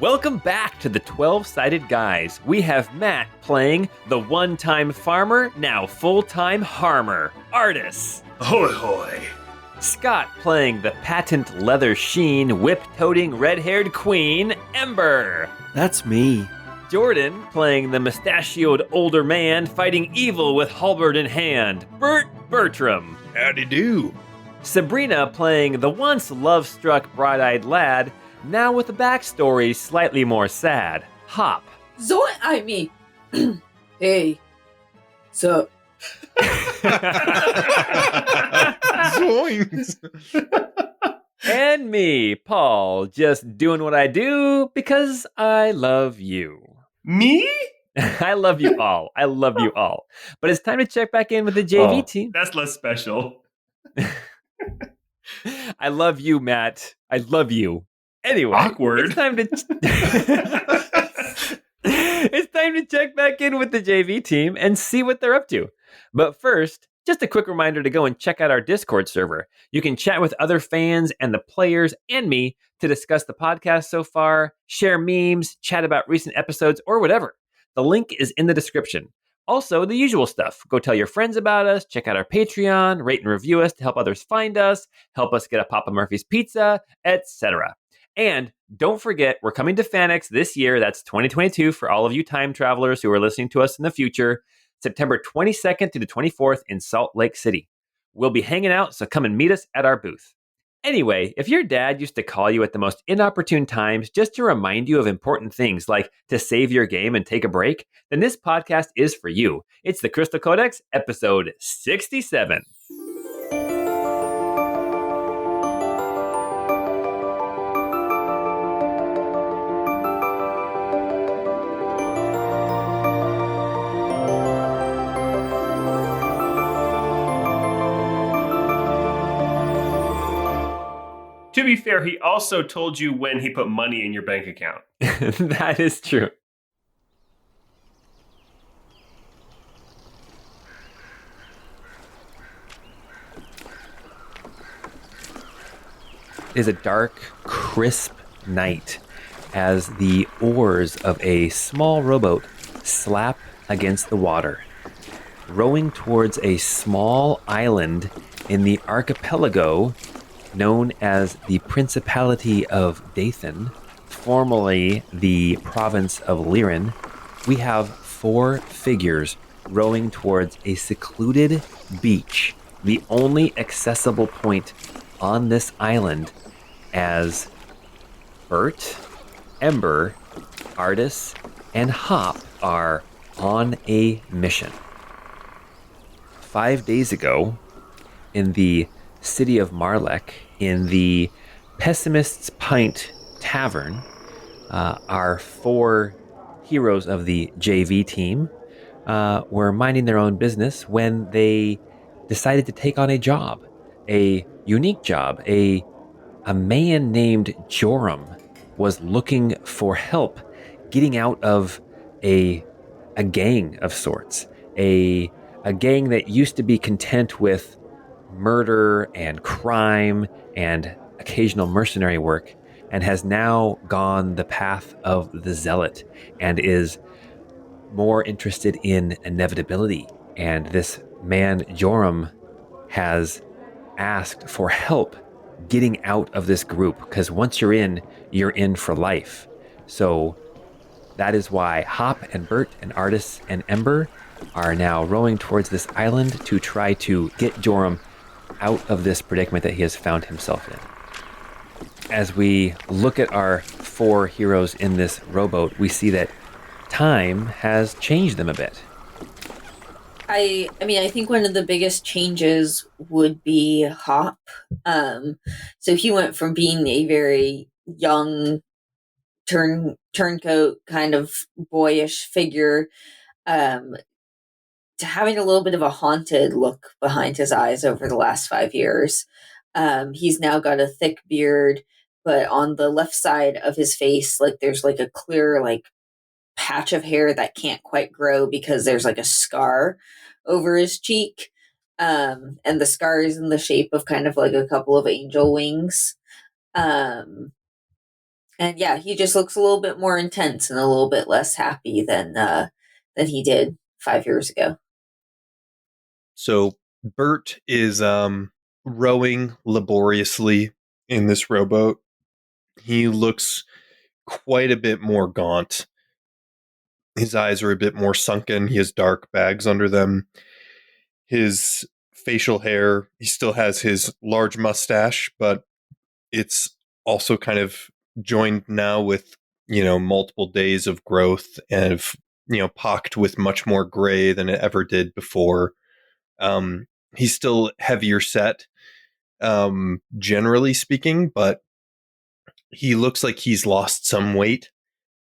Welcome back to the 12-Sided Guys. We have Matt playing the one-time farmer, now full-time harmer, Artis. Hoy hoy. Scott playing the patent leather sheen, whip-toting, red-haired queen, Ember. That's me. Jordan playing the mustachioed older man fighting evil with halberd in hand, Burt Bertram. Howdy do. Sabrina playing the once love-struck bright-eyed lad, now with a backstory slightly more sad, Hop. Hey. So. Zoinks. And me, Paul, just doing what I do because I love you. Me? I love you all. I love you all. But it's time to check back in with the JV team. That's less special. I love you, Matt. I love you. Anyway, Awkward. It's time to it's time to check back in with the JV team and see what they're up to. But first, just a quick reminder to go and check out our Discord server. You can chat with other fans and the players and me to discuss the podcast so far, share memes, chat about recent episodes, or whatever. The link is in the description. Also, the usual stuff. Go tell your friends about us, check out our Patreon, rate and review us to help others find us, help us get a Papa Murphy's pizza, etc. And don't forget, we're coming to FanX this year. That's 2022 for all of you time travelers who are listening to us in the future. September 22nd to the 24th in Salt Lake City. We'll be hanging out, so come and meet us at our booth. Anyway, if your dad used to call you at the most inopportune times just to remind you of important things like to save your game and take a break, then this podcast is for you. It's the Crystal Codex, episode 67. To be fair, he also told you when he put money in your bank account. That is true. It is a dark, crisp night as the oars of a small rowboat slap against the water, rowing towards a small island in the archipelago known as the Principality of Dathan, formerly the province of Lirin. We have four figures rowing towards a secluded beach, the only accessible point on this island, as Burt, Ember, Artis, and Hop are on a mission. 5 days ago, in the city of Marlek, in the Pessimist's Pint Tavern, our four heroes of the JV team were minding their own business when they decided to take on a job, a unique job. A man named Joram was looking for help getting out of a gang of sorts, a gang that used to be content with murder and crime and occasional mercenary work, and has now gone the path of the zealot and is more interested in inevitability. And this man, Joram, has asked for help getting out of this group, because once you're in for life. So that is why Hop and Burt and Artis and Ember are now rowing towards this island to try to get Joram out of this predicament that he has found himself in. As we look at our four heroes in this rowboat, we see that time has changed them a bit. I think one of the biggest changes would be Hop. So he went from being a very young turncoat kind of boyish figure to having a little bit of a haunted look behind his eyes over the last 5 years. He's now got a thick beard, but on the left side of his face, like there's like a clear like patch of hair that can't quite grow because there's like a scar over his cheek. And the scar is in the shape of kind of like a couple of angel wings. And yeah, he just looks a little bit more intense and a little bit less happy than he did 5 years ago. So Burt is rowing laboriously in this rowboat. He looks quite a bit more gaunt. His eyes are a bit more sunken. He has dark bags under them. His facial hair, he still has his large mustache, but it's also kind of joined now with, multiple days of growth and, pocked with much more gray than it ever did before. He's still heavier set, generally speaking, but he looks like he's lost some weight,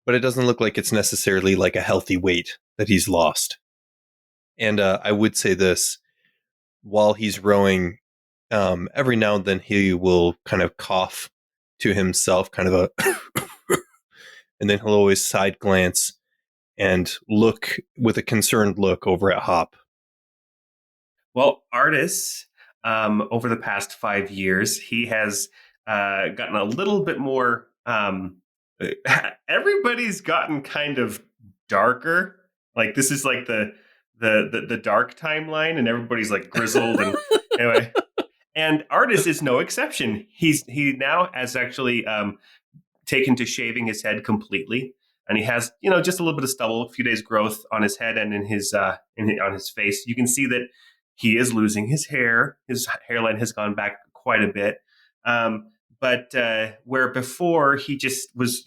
but it doesn't look like it's necessarily like a healthy weight that he's lost. And I would say this, while he's rowing, every now and then he will kind of cough to himself, kind of a, and then he'll always side glance and look with a concerned look over at Hop. Well, Artis, over the past 5 years, he has gotten a little bit more. Everybody's gotten kind of darker. Like this is like the dark timeline, and everybody's like grizzled. And anyway, and Artis is no exception. He now has actually taken to shaving his head completely. And he has, just a little bit of stubble, a few days growth on his head and in his on his face. You can see that he is losing his hair. His hairline has gone back quite a bit. But where before he just was,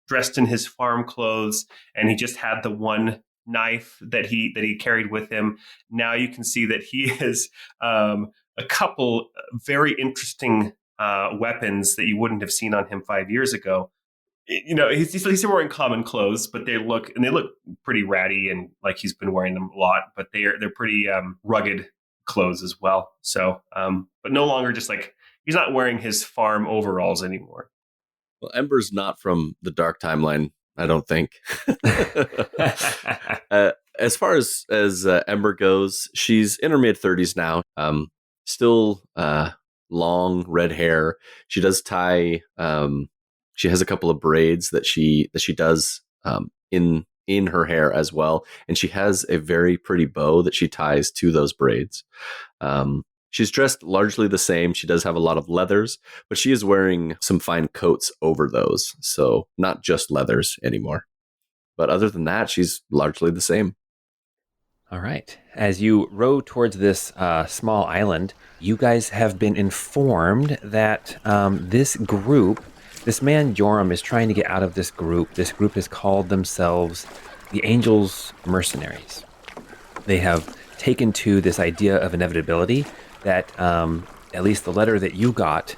dressed in his farm clothes and he just had the one knife that he carried with him. Now you can see that he has a couple very interesting weapons that you wouldn't have seen on him 5 years ago. He's wearing common clothes, but they look pretty ratty and like he's been wearing them a lot. But they're pretty rugged clothes as well. So, but no longer just like he's not wearing his farm overalls anymore. Well, Ember's not from the dark timeline, I don't think. As far as Ember goes, she's in her mid-30s now. Still long red hair. She does tie. She has a couple of braids that she does in her hair as well, and she has a very pretty bow that she ties to those braids. She's dressed largely the same. She does have a lot of leathers, but she is wearing some fine coats over those, so not just leathers anymore. But other than that, she's largely the same. All right. As you row towards this small island, you guys have been informed that this man Joram is trying to get out of this group. This group has called themselves the Angels Mercenaries. They have taken to this idea of inevitability that, at least the letter that you got,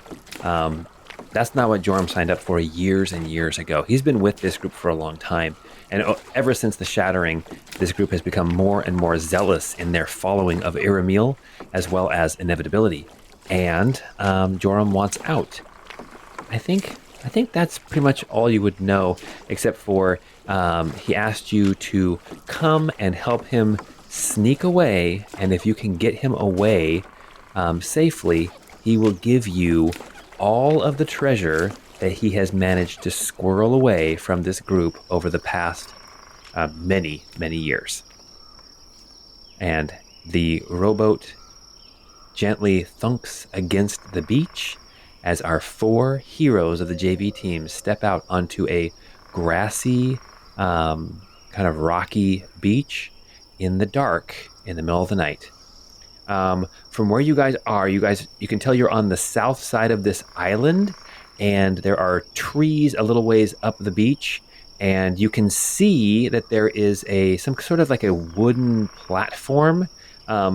that's not what Joram signed up for years and years ago. He's been with this group for a long time. And ever since the shattering, this group has become more and more zealous in their following of Iramil, as well as inevitability. And Joram wants out. I think that's pretty much all you would know, except for he asked you to come and help him sneak away, and if you can get him away safely, he will give you all of the treasure that he has managed to squirrel away from this group over the past many, many years. And the rowboat gently thunks against the beach as our 4 heroes of the JV team step out onto a grassy, kind of rocky beach in the dark in the middle of the night. From where you guys are, you can tell you're on the south side of this island, and there are trees a little ways up the beach, and you can see that there is some sort of like a wooden platform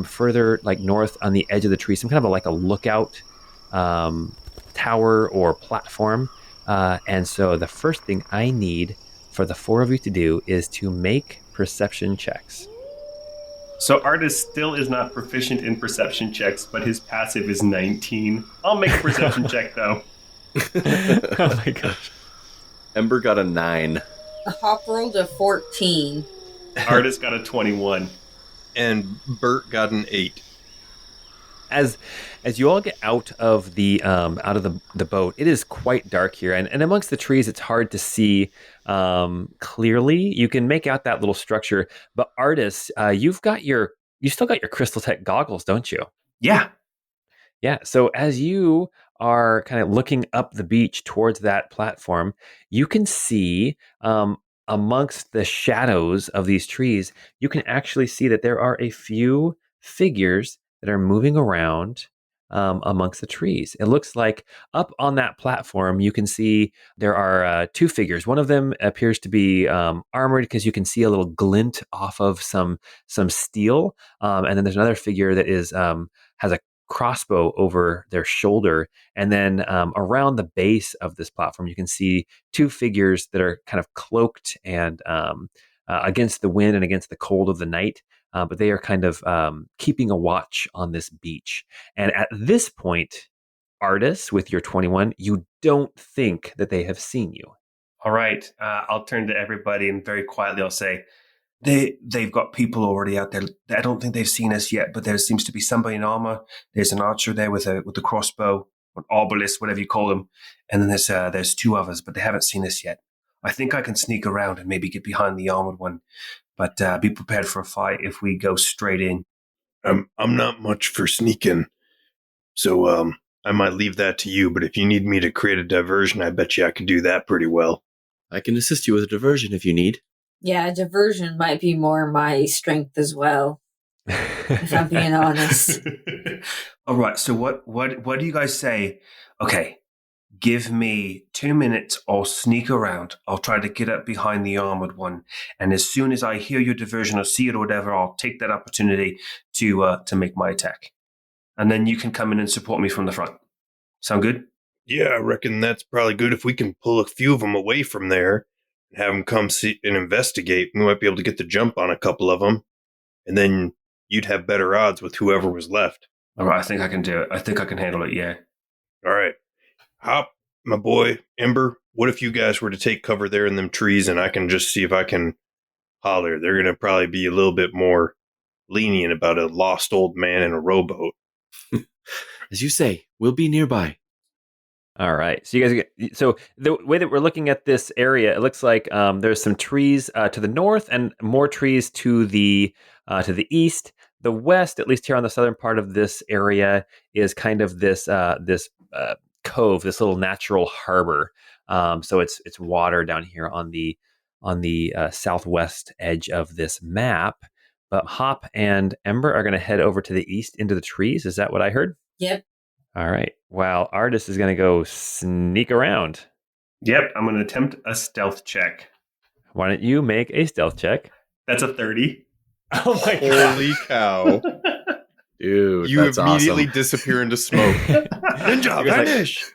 further like north on the edge of the tree, some kind of like a lookout tower or platform. And so the first thing I need for the 4 of you to do is to make perception checks. So Artis still is not proficient in perception checks, but his passive is 19. I'll make a perception check though. Oh my gosh. Ember got a 9. Hop rolled a 14. Artis got a 21. And Burt got an 8. As as you all get out of the boat, it is quite dark here, and amongst the trees, it's hard to see clearly. You can make out that little structure, but Artis, you still got your crystal tech goggles, don't you? Yeah. Yeah. So as you are kind of looking up the beach towards that platform, you can see amongst the shadows of these trees, you can actually see that there are a few figures that are moving around amongst the trees. It looks like up on that platform, you can see there are two figures. One of them appears to be armored because you can see a little glint off of some steel, and then there's another figure that is has a crossbow over their shoulder. And then around the base of this platform, you can see two figures that are kind of cloaked and against the wind and against the cold of the night. But they are kind of keeping a watch on this beach. And at this point, Artis, with your 21, you don't think that they have seen you. All right. I'll turn to everybody and very quietly I'll say, They've got people already out there. I don't think they've seen us yet, but there seems to be somebody in armor. There's an archer there with a crossbow, an arbalist, whatever you call them, and then there's two others, but they haven't seen us yet. I think I can sneak around and maybe get behind the armored one, but be prepared for a fight if we go straight in. I'm not much for sneaking, so I might leave that to you. But if you need me to create a diversion, I bet you I can do that pretty well. I can assist you with a diversion if you need. Yeah, diversion might be more my strength as well, if I'm being honest. All right. So what do you guys say? Okay, give me 2 minutes. I'll sneak around. I'll try to get up behind the armored one, and as soon as I hear your diversion or see it or whatever, I'll take that opportunity to make my attack, and then you can come in and support me from the front. Sound good? Yeah, I reckon that's probably good. If we can pull a few of them away from there and have them come see and investigate, we might be able to get the jump on a couple of them, and then you'd have better odds with whoever was left. All right. I think I can do it. I think I can handle it. Yeah. All right. Hop, my boy, Ember, what if you guys were to take cover there in them trees and I can just see if I can holler? They're going to probably be a little bit more lenient about a lost old man in a rowboat. As you say, we'll be nearby. All right. So you guys so the way that we're looking at this area, it looks like there's some trees to the north and more trees to the east. The west, at least here on the southern part of this area, is kind of this cove, this little natural harbor. So it's water down here on the southwest edge of this map. But Hop and Ember are going to head over to the east into the trees. Is that what I heard? Yep. All right. While Artis is going to go sneak around. Yep. I'm going to attempt a stealth check. Why don't you make a stealth check? That's a 30. Oh my god! Holy cow! Dude, You that's immediately awesome. disappear into smoke. Ninja, You're like- vanish!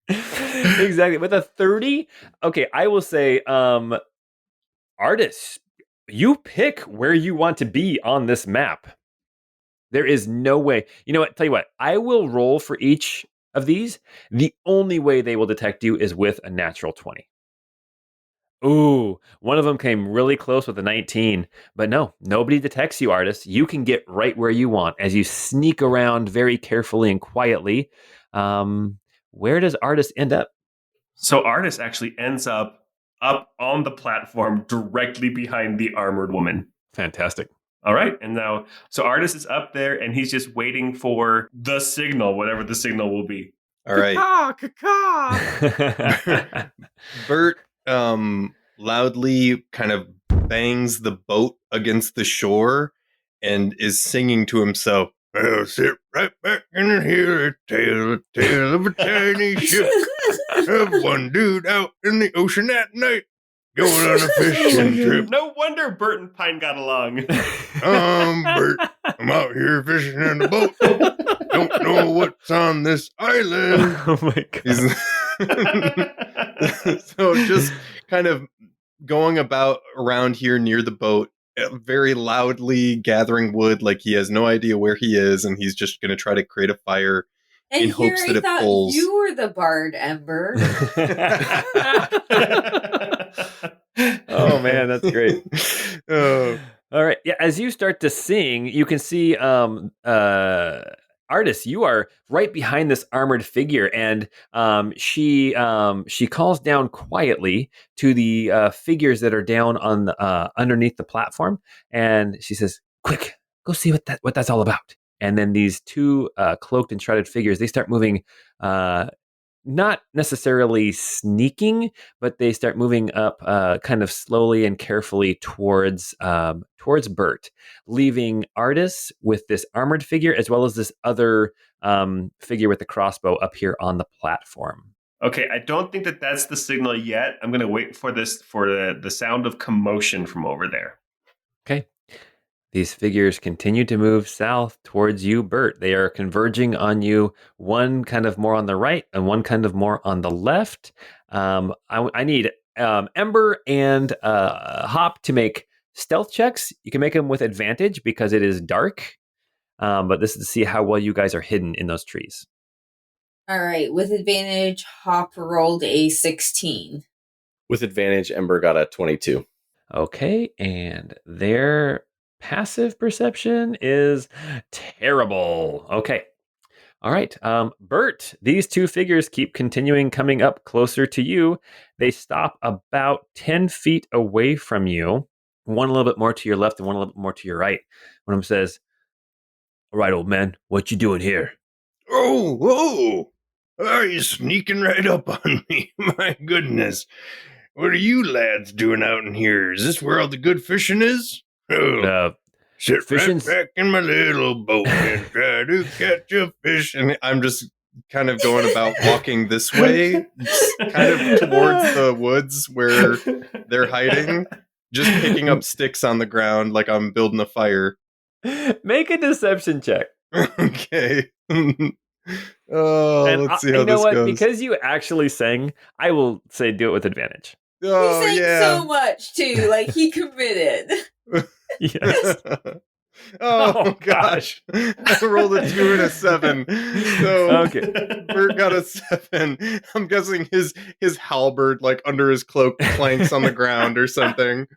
Yeah, exactly. With a 30, okay, I will say, Artis, you pick where you want to be on this map. There is no way. You know what? Tell you what, I will roll for each of these. The only way they will detect you is with a natural 20. Ooh, one of them came really close with a 19. But no, nobody detects you, Artis. You can get right where you want as you sneak around very carefully and quietly. Where does Artis end up? So Artis actually ends up on the platform directly behind the armored woman. Fantastic. All right. And now, so Artis is up there and he's just waiting for the signal, whatever the signal will be. All right. Burt loudly kind of bangs the boat against the shore and is singing to himself, "I'll sit right back and hear a tale of a tiny ship of one dude out in the ocean at night going on a fishing trip. No wonder Burt and Pine got along. Burt, I'm out here fishing in the boat. Don't know what's on this island." Oh my god. So just kind of going about around here near the boat, very loudly gathering wood like he has no idea where he is, and he's just going to try to create a fire And in here hopes I that it thought pulls. you were the bard, Ember. Oh man, that's great. Oh, All right. Yeah. As you start to sing, you can see Artis, you are right behind this armored figure, and she calls down quietly to the figures that are down on underneath the platform, and she says, "Quick, go see what that's all about." And then these two cloaked and shrouded figures, they start moving. Not necessarily sneaking, but they start moving up kind of slowly and carefully towards Burt, leaving Artis with this armored figure as well as this other figure with the crossbow up here on the platform. Okay, I don't think that's the signal yet. I'm going to wait for the sound of commotion from over there. Okay. These figures continue to move south towards you, Burt. They are converging on you, one kind of more on the right and one kind of more on the left. I need Ember and Hop to make stealth checks. You can make them with advantage because it is dark, but this is to see how well you guys are hidden in those trees. All right, with advantage, Hop rolled a 16. With advantage, Ember got a 22. Okay, and their passive perception is terrible. Okay. All right. Burt, these two figures keep continuing coming up closer to you. They stop about 10 feet away from you, one a little bit more to your left and one a little bit more to your right. One of them says, "All right, old man, what you doing here?" Oh, whoa! Are you sneaking right up on me? My goodness. What are you lads doing out in here? Is this where all the good fishing is? Oh, sit fishing's- right back in my little boat and try to catch a fish. And I'm just kind of going about walking this way, kind of towards the woods where they're hiding, just picking up sticks on the ground like I'm building a fire. Make a deception check. Okay. Let's see how this goes. Because you actually sang, I will say do it with advantage. Oh, he sang yeah. so much, too. Like, he committed. Yes. Oh, gosh. I rolled a 2 and a 7. So Okay. Burt got a 7. I'm guessing his halberd, like under his cloak, planks on the ground or something.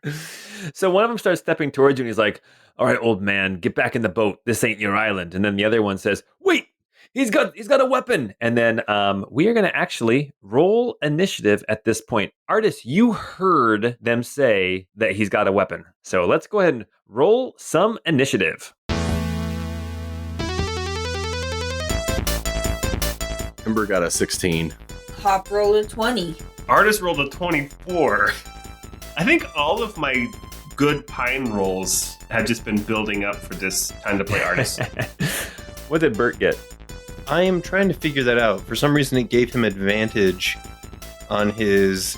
So one of them starts stepping towards you and he's like, "All right, old man, get back in the boat. This ain't your island." And then the other one says, "Wait, he's got a weapon." And then we are going to actually roll initiative at this point. Artis, you heard them say that he's got a weapon. So let's go ahead and roll some initiative. Ember got a 16. Hop rolled a 20. Artis rolled a 24. I think all of my good pine rolls have just been building up for this time to play Artis. What did Burt get? I am trying to figure that out. For some reason, it gave him advantage on his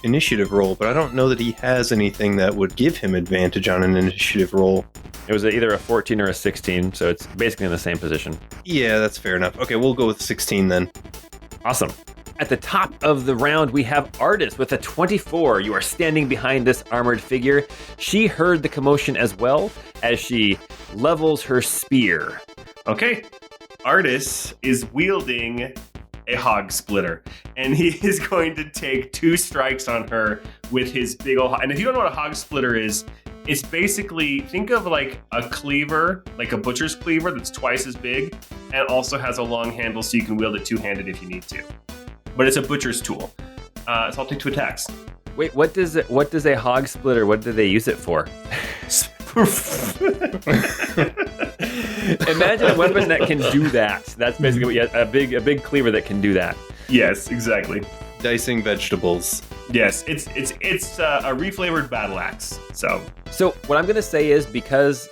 initiative roll, but I don't know that he has anything that would give him advantage on an initiative roll. It was either a 14 or a 16, so it's basically in the same position. Yeah, that's fair enough. Okay, we'll go with 16 then. Awesome. At the top of the round, we have Artis with a 24. You are standing behind this armored figure. She heard the commotion as well as she levels her spear. Okay. Artis is wielding a hog splitter, and he is going to take 2 strikes on her with his big old. And if you don't know what a hog splitter is, it's basically, think of like a cleaver, like a butcher's cleaver that's twice as big, and also has a long handle so you can wield it two-handed if you need to. But it's a butcher's tool. So I'll take 2 attacks. Wait, what does a hog splitter? What do they use it for? Imagine a weapon that can do that. That's basically a big cleaver that can do that. Yes, exactly. Dicing vegetables. Yes, it's a reflavored battle axe. So what I'm going to say is because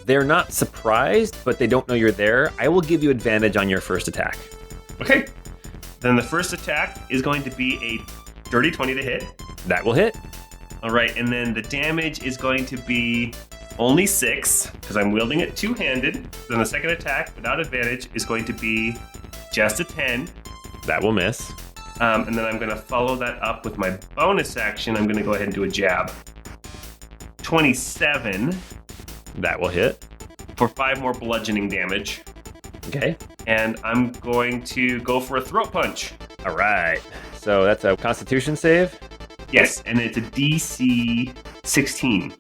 they're not surprised, but they don't know you're there, I will give you advantage on your first attack. Okay. Then the first attack is going to be a dirty 20 to hit. That will hit. All right, and then the damage is going to be only 6 because I'm wielding it two-handed. Then the second attack without advantage is going to be just a 10. That will miss. And then I'm going to follow that up with my bonus action. I'm going to go ahead and do a jab. 27 That will hit. for 5 more bludgeoning damage. Okay. And I'm going to go for a throat punch. All right. So that's a Constitution save. Yes, and it's a DC 16.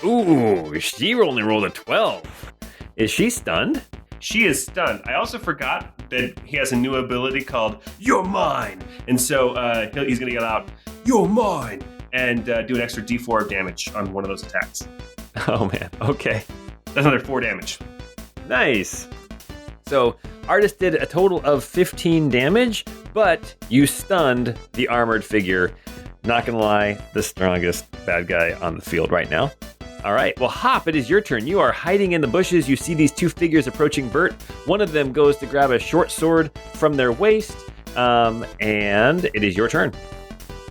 Ooh, she only rolled a 12. Is she stunned? She is stunned. I also forgot that he has a new ability called You're Mine. And so he's going to get out, You're Mine, and do an extra d4 of damage on one of those attacks. Oh, man. Okay. That's another 4 damage. Nice. So, Artis did a total of 15 damage, but you stunned the armored figure. Not gonna lie, the strongest bad guy on the field right now. All right, well, Hop, it is your turn. You are hiding in the bushes. You see these two figures approaching Burt. One of them goes to grab a short sword from their waist, and it is your turn.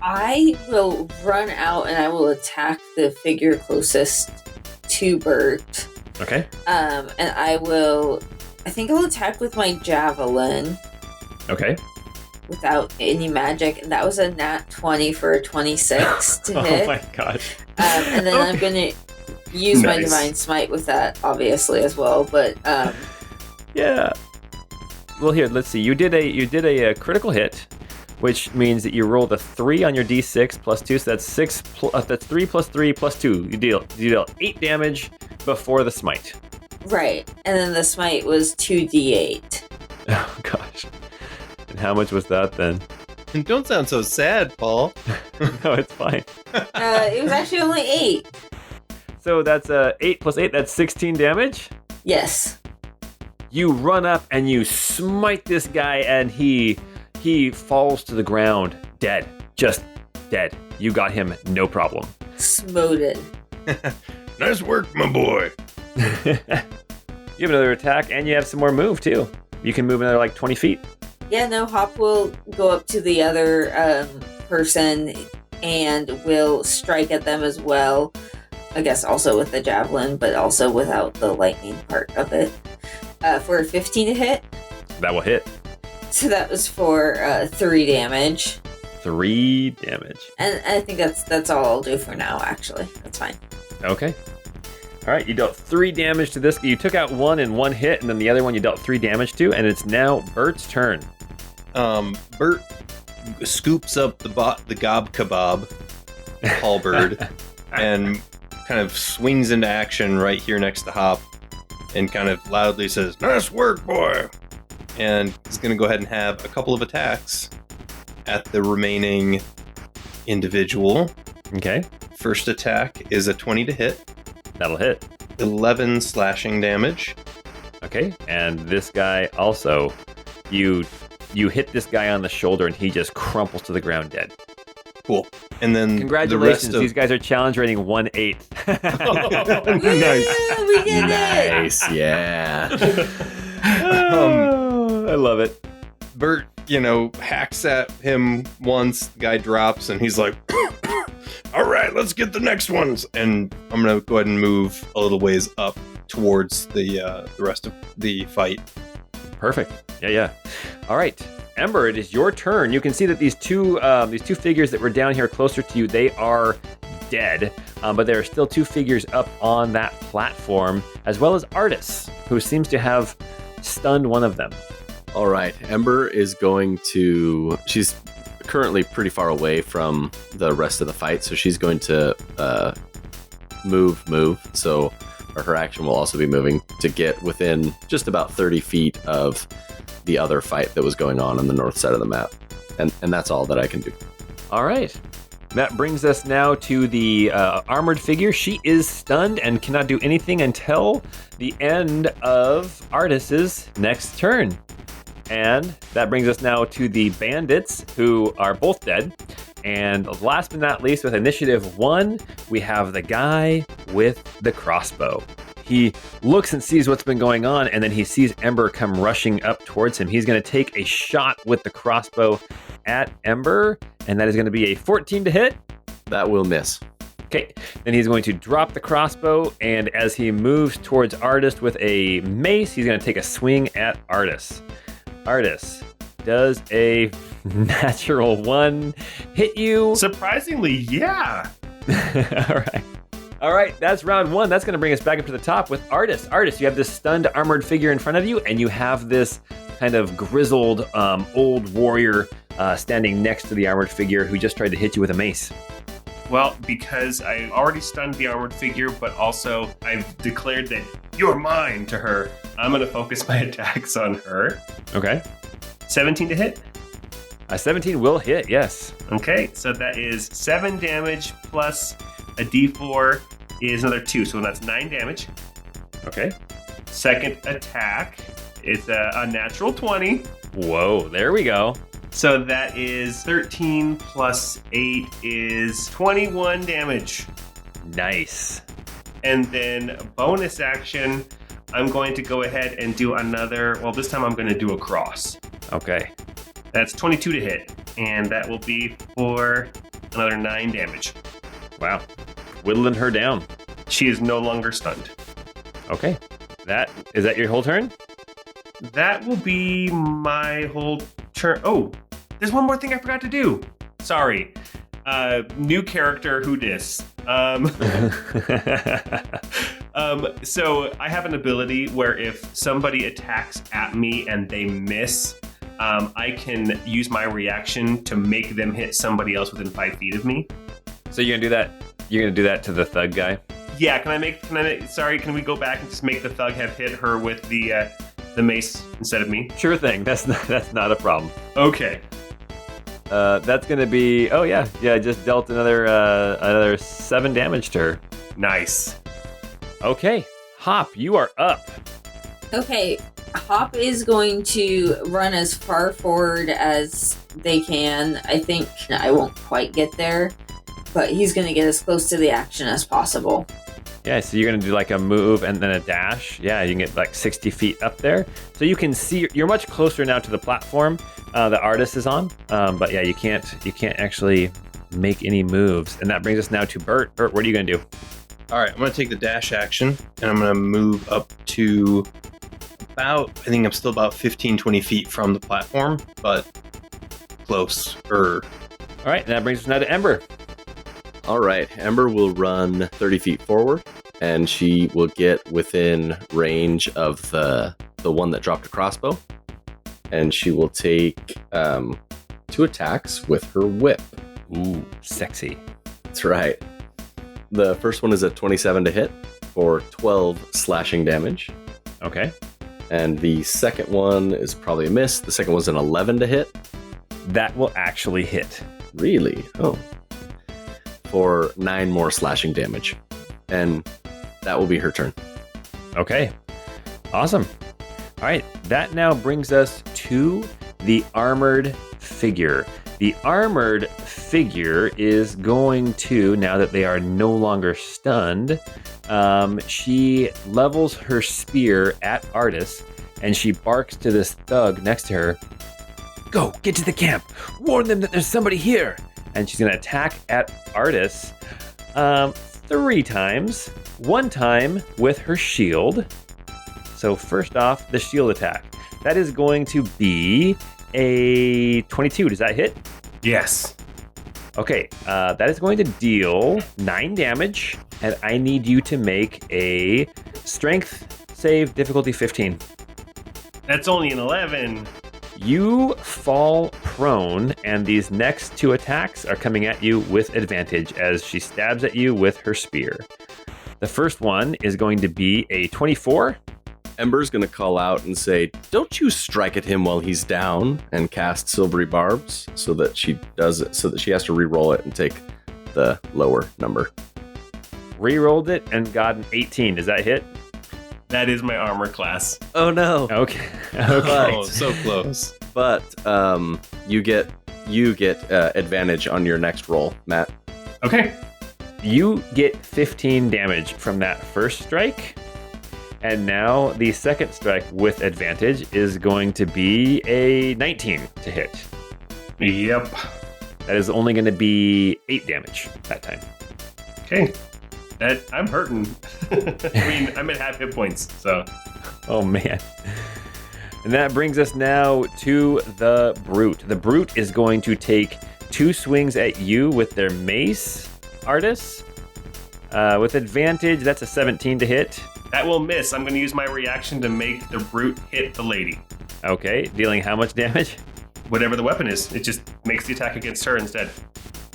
I will run out and I will attack the figure closest to Burt. Okay. And I think I'll attack with my javelin Okay. without any magic. And that was a nat 20 for a 26 to hit. Oh my gosh. And then I'm going to use my divine smite with that, obviously, as well. But yeah. Well, here, let's see. You did a critical hit, which means that you rolled a 3 on your d6 plus 2, so that's that's 3 plus 3 plus 2. You deal 8 damage before the smite. right, and then the smite was 2d8. Oh gosh. And how much was that then? And don't sound so sad, Paul. No, it's fine. It was actually only 8. So that's 8 plus 8, that's 16 damage. Yes. You run up and you smite this guy, and he falls to the ground, dead. Just dead. You got him, no problem. Smoted. Nice work, my boy. You have another attack, and you have some more move, too. You can move another, 20 feet. Yeah, no, Hop will go up to the other person and will strike at them as well. I guess also with the javelin, but also without the lightning part of it. For a 15 to hit. That will hit. So that was for 3 damage. 3 damage. And I think that's all I'll do for now, actually. That's fine. Okay. All right, you dealt 3 damage to this. You took out one in one hit, and then the other one you dealt 3 damage to, and it's now Burt's turn. Burt scoops up the gob kebab halberd and kind of swings into action right here next to Hop and kind of loudly says, "Nice work, boy!" And he's going to go ahead and have a couple of attacks at the remaining individual. Okay. First attack is a 20 to hit, That'll hit. 11 slashing damage. Okay. And this guy also, you hit this guy on the shoulder, and he just crumples to the ground dead. Cool. And then Congratulations, the rest these guys are challenge rating 1/8. Yeah, we did it! Nice, yeah. I love it. Burt, hacks at him once, the guy drops, and he's like, "All right, let's get the next ones." And I'm going to go ahead and move a little ways up towards the rest of the fight. Perfect. Yeah. All right, Ember, it is your turn. You can see that these two figures that were down here closer to you, they are dead, but there are still 2 figures up on that platform, as well as Artis, who seems to have stunned one of them. All right, Ember is going to... She's currently pretty far away from the rest of the fight, so she's going to move. So her action will also be moving to get within just about 30 feet of the other fight that was going on the north side of the map. And that's all that I can do. All right. That brings us now to the armored figure. She is stunned and cannot do anything until the end of Artis's next turn. And that brings us now to the bandits, who are both dead. And last but not least, with initiative 1, we have the guy with the crossbow. He looks and sees what's been going on, and then he sees Ember come rushing up towards him. He's going to take a shot with the crossbow at Ember, and that is going to be a 14 to hit. That will miss. Okay, then he's going to drop the crossbow, and as he moves towards Artis with a mace, he's going to take a swing at Artis. Artis, does a natural 1 hit you? Surprisingly, yeah. All right, that's round 1. That's going to bring us back up to the top with Artis. Artis, you have this stunned armored figure in front of you, and you have this kind of grizzled old warrior standing next to the armored figure who just tried to hit you with a mace. Well, because I already stunned the armored figure, but also I've declared that you're mine to her, I'm going to focus my attacks on her. Okay. 17 to hit. A 17 will hit, yes. Okay, so that is 7 damage plus a d4 is another 2, so that's 9 damage. Okay. Second attack is a natural 20. Whoa, there we go. So that is 13 plus 8 is 21 damage. Nice. And then bonus action, I'm going to go ahead and do another, well, this time I'm going to do a cross. Okay. That's 22 to hit, and that will be for another 9 damage. Wow. Whittling her down. She is no longer stunned. Okay. Is that your whole turn? That will be my whole turn. Oh, there's one more thing I forgot to do. Sorry. New character, who dis? So I have an ability where if somebody attacks at me and they miss, I can use my reaction to make them hit somebody else within 5 feet of me. So you're gonna do that? You're gonna do that to the thug guy? Yeah, can we go back and just make the thug have hit her with the mace instead of me? Sure thing. That's not a problem. Okay. That's gonna be. Oh yeah. I just dealt another 7 damage to her. Nice. Okay, Hop, you are up. Okay, Hop is going to run as far forward as they can. I think I won't quite get there, but he's going to get as close to the action as possible. Yeah, so you're gonna do like a move and then a dash. Yeah, you can get like 60 feet up there. So you can see you're much closer now to the platform the Artis is on. But yeah, you can't actually make any moves. And that brings us now to Burt. Burt, what are you gonna do? All right, I'm going to take the dash action, and I'm going to move up to I think I'm still about 15, 20 feet from the platform, but close. All right, and that brings us now to Ember. All right, Ember will run 30 feet forward, and she will get within range of the one that dropped a crossbow, and she will take 2 attacks with her whip. Ooh, sexy. That's right. The first one is a 27 to hit for 12 slashing damage. Okay. And the second one is probably a miss. The second one's an 11 to hit. That will actually hit. Really? Oh. For 9 more slashing damage. And that will be her turn. Okay. Awesome. All right. That now brings us to the armored figure. The armored figure is going to, now that they are no longer stunned, she levels her spear at Artis, and she barks to this thug next to her. Go, get to the camp. Warn them that there's somebody here. And she's going to attack at Artis 3 times. 1 time with her shield. So first off, the shield attack. That is going to be a 22. Does that hit? Yes. Okay, that is going to deal 9 damage, and I need you to make a strength save, difficulty 15. That's only an 11. You fall prone, and these next 2 attacks are coming at you with advantage as she stabs at you with her spear. The first one is going to be a 24. Ember's going to call out and say, "Don't you strike at him while he's down," and cast Silvery Barbs so that she does it, so that she has to re-roll it and take the lower number. Rerolled it and got an 18. Does that hit? That is my armor class. Oh no. Okay. Oh, so close. But you get advantage on your next roll, Matt. Okay. You get 15 damage from that first strike. And now the second strike with advantage is going to be a 19 to hit. Yep. That is only going to be 8 damage that time. Okay. I'm hurting. I mean, I'm at half hit points, so. Oh, man. And that brings us now to the Brute. The Brute is going to take 2 swings at you with their mace, Artis. With advantage, that's a 17 to hit. That will miss. I'm going to use my reaction to make the Brute hit the lady. Okay, dealing how much damage? Whatever the weapon is. It just makes the attack against her instead.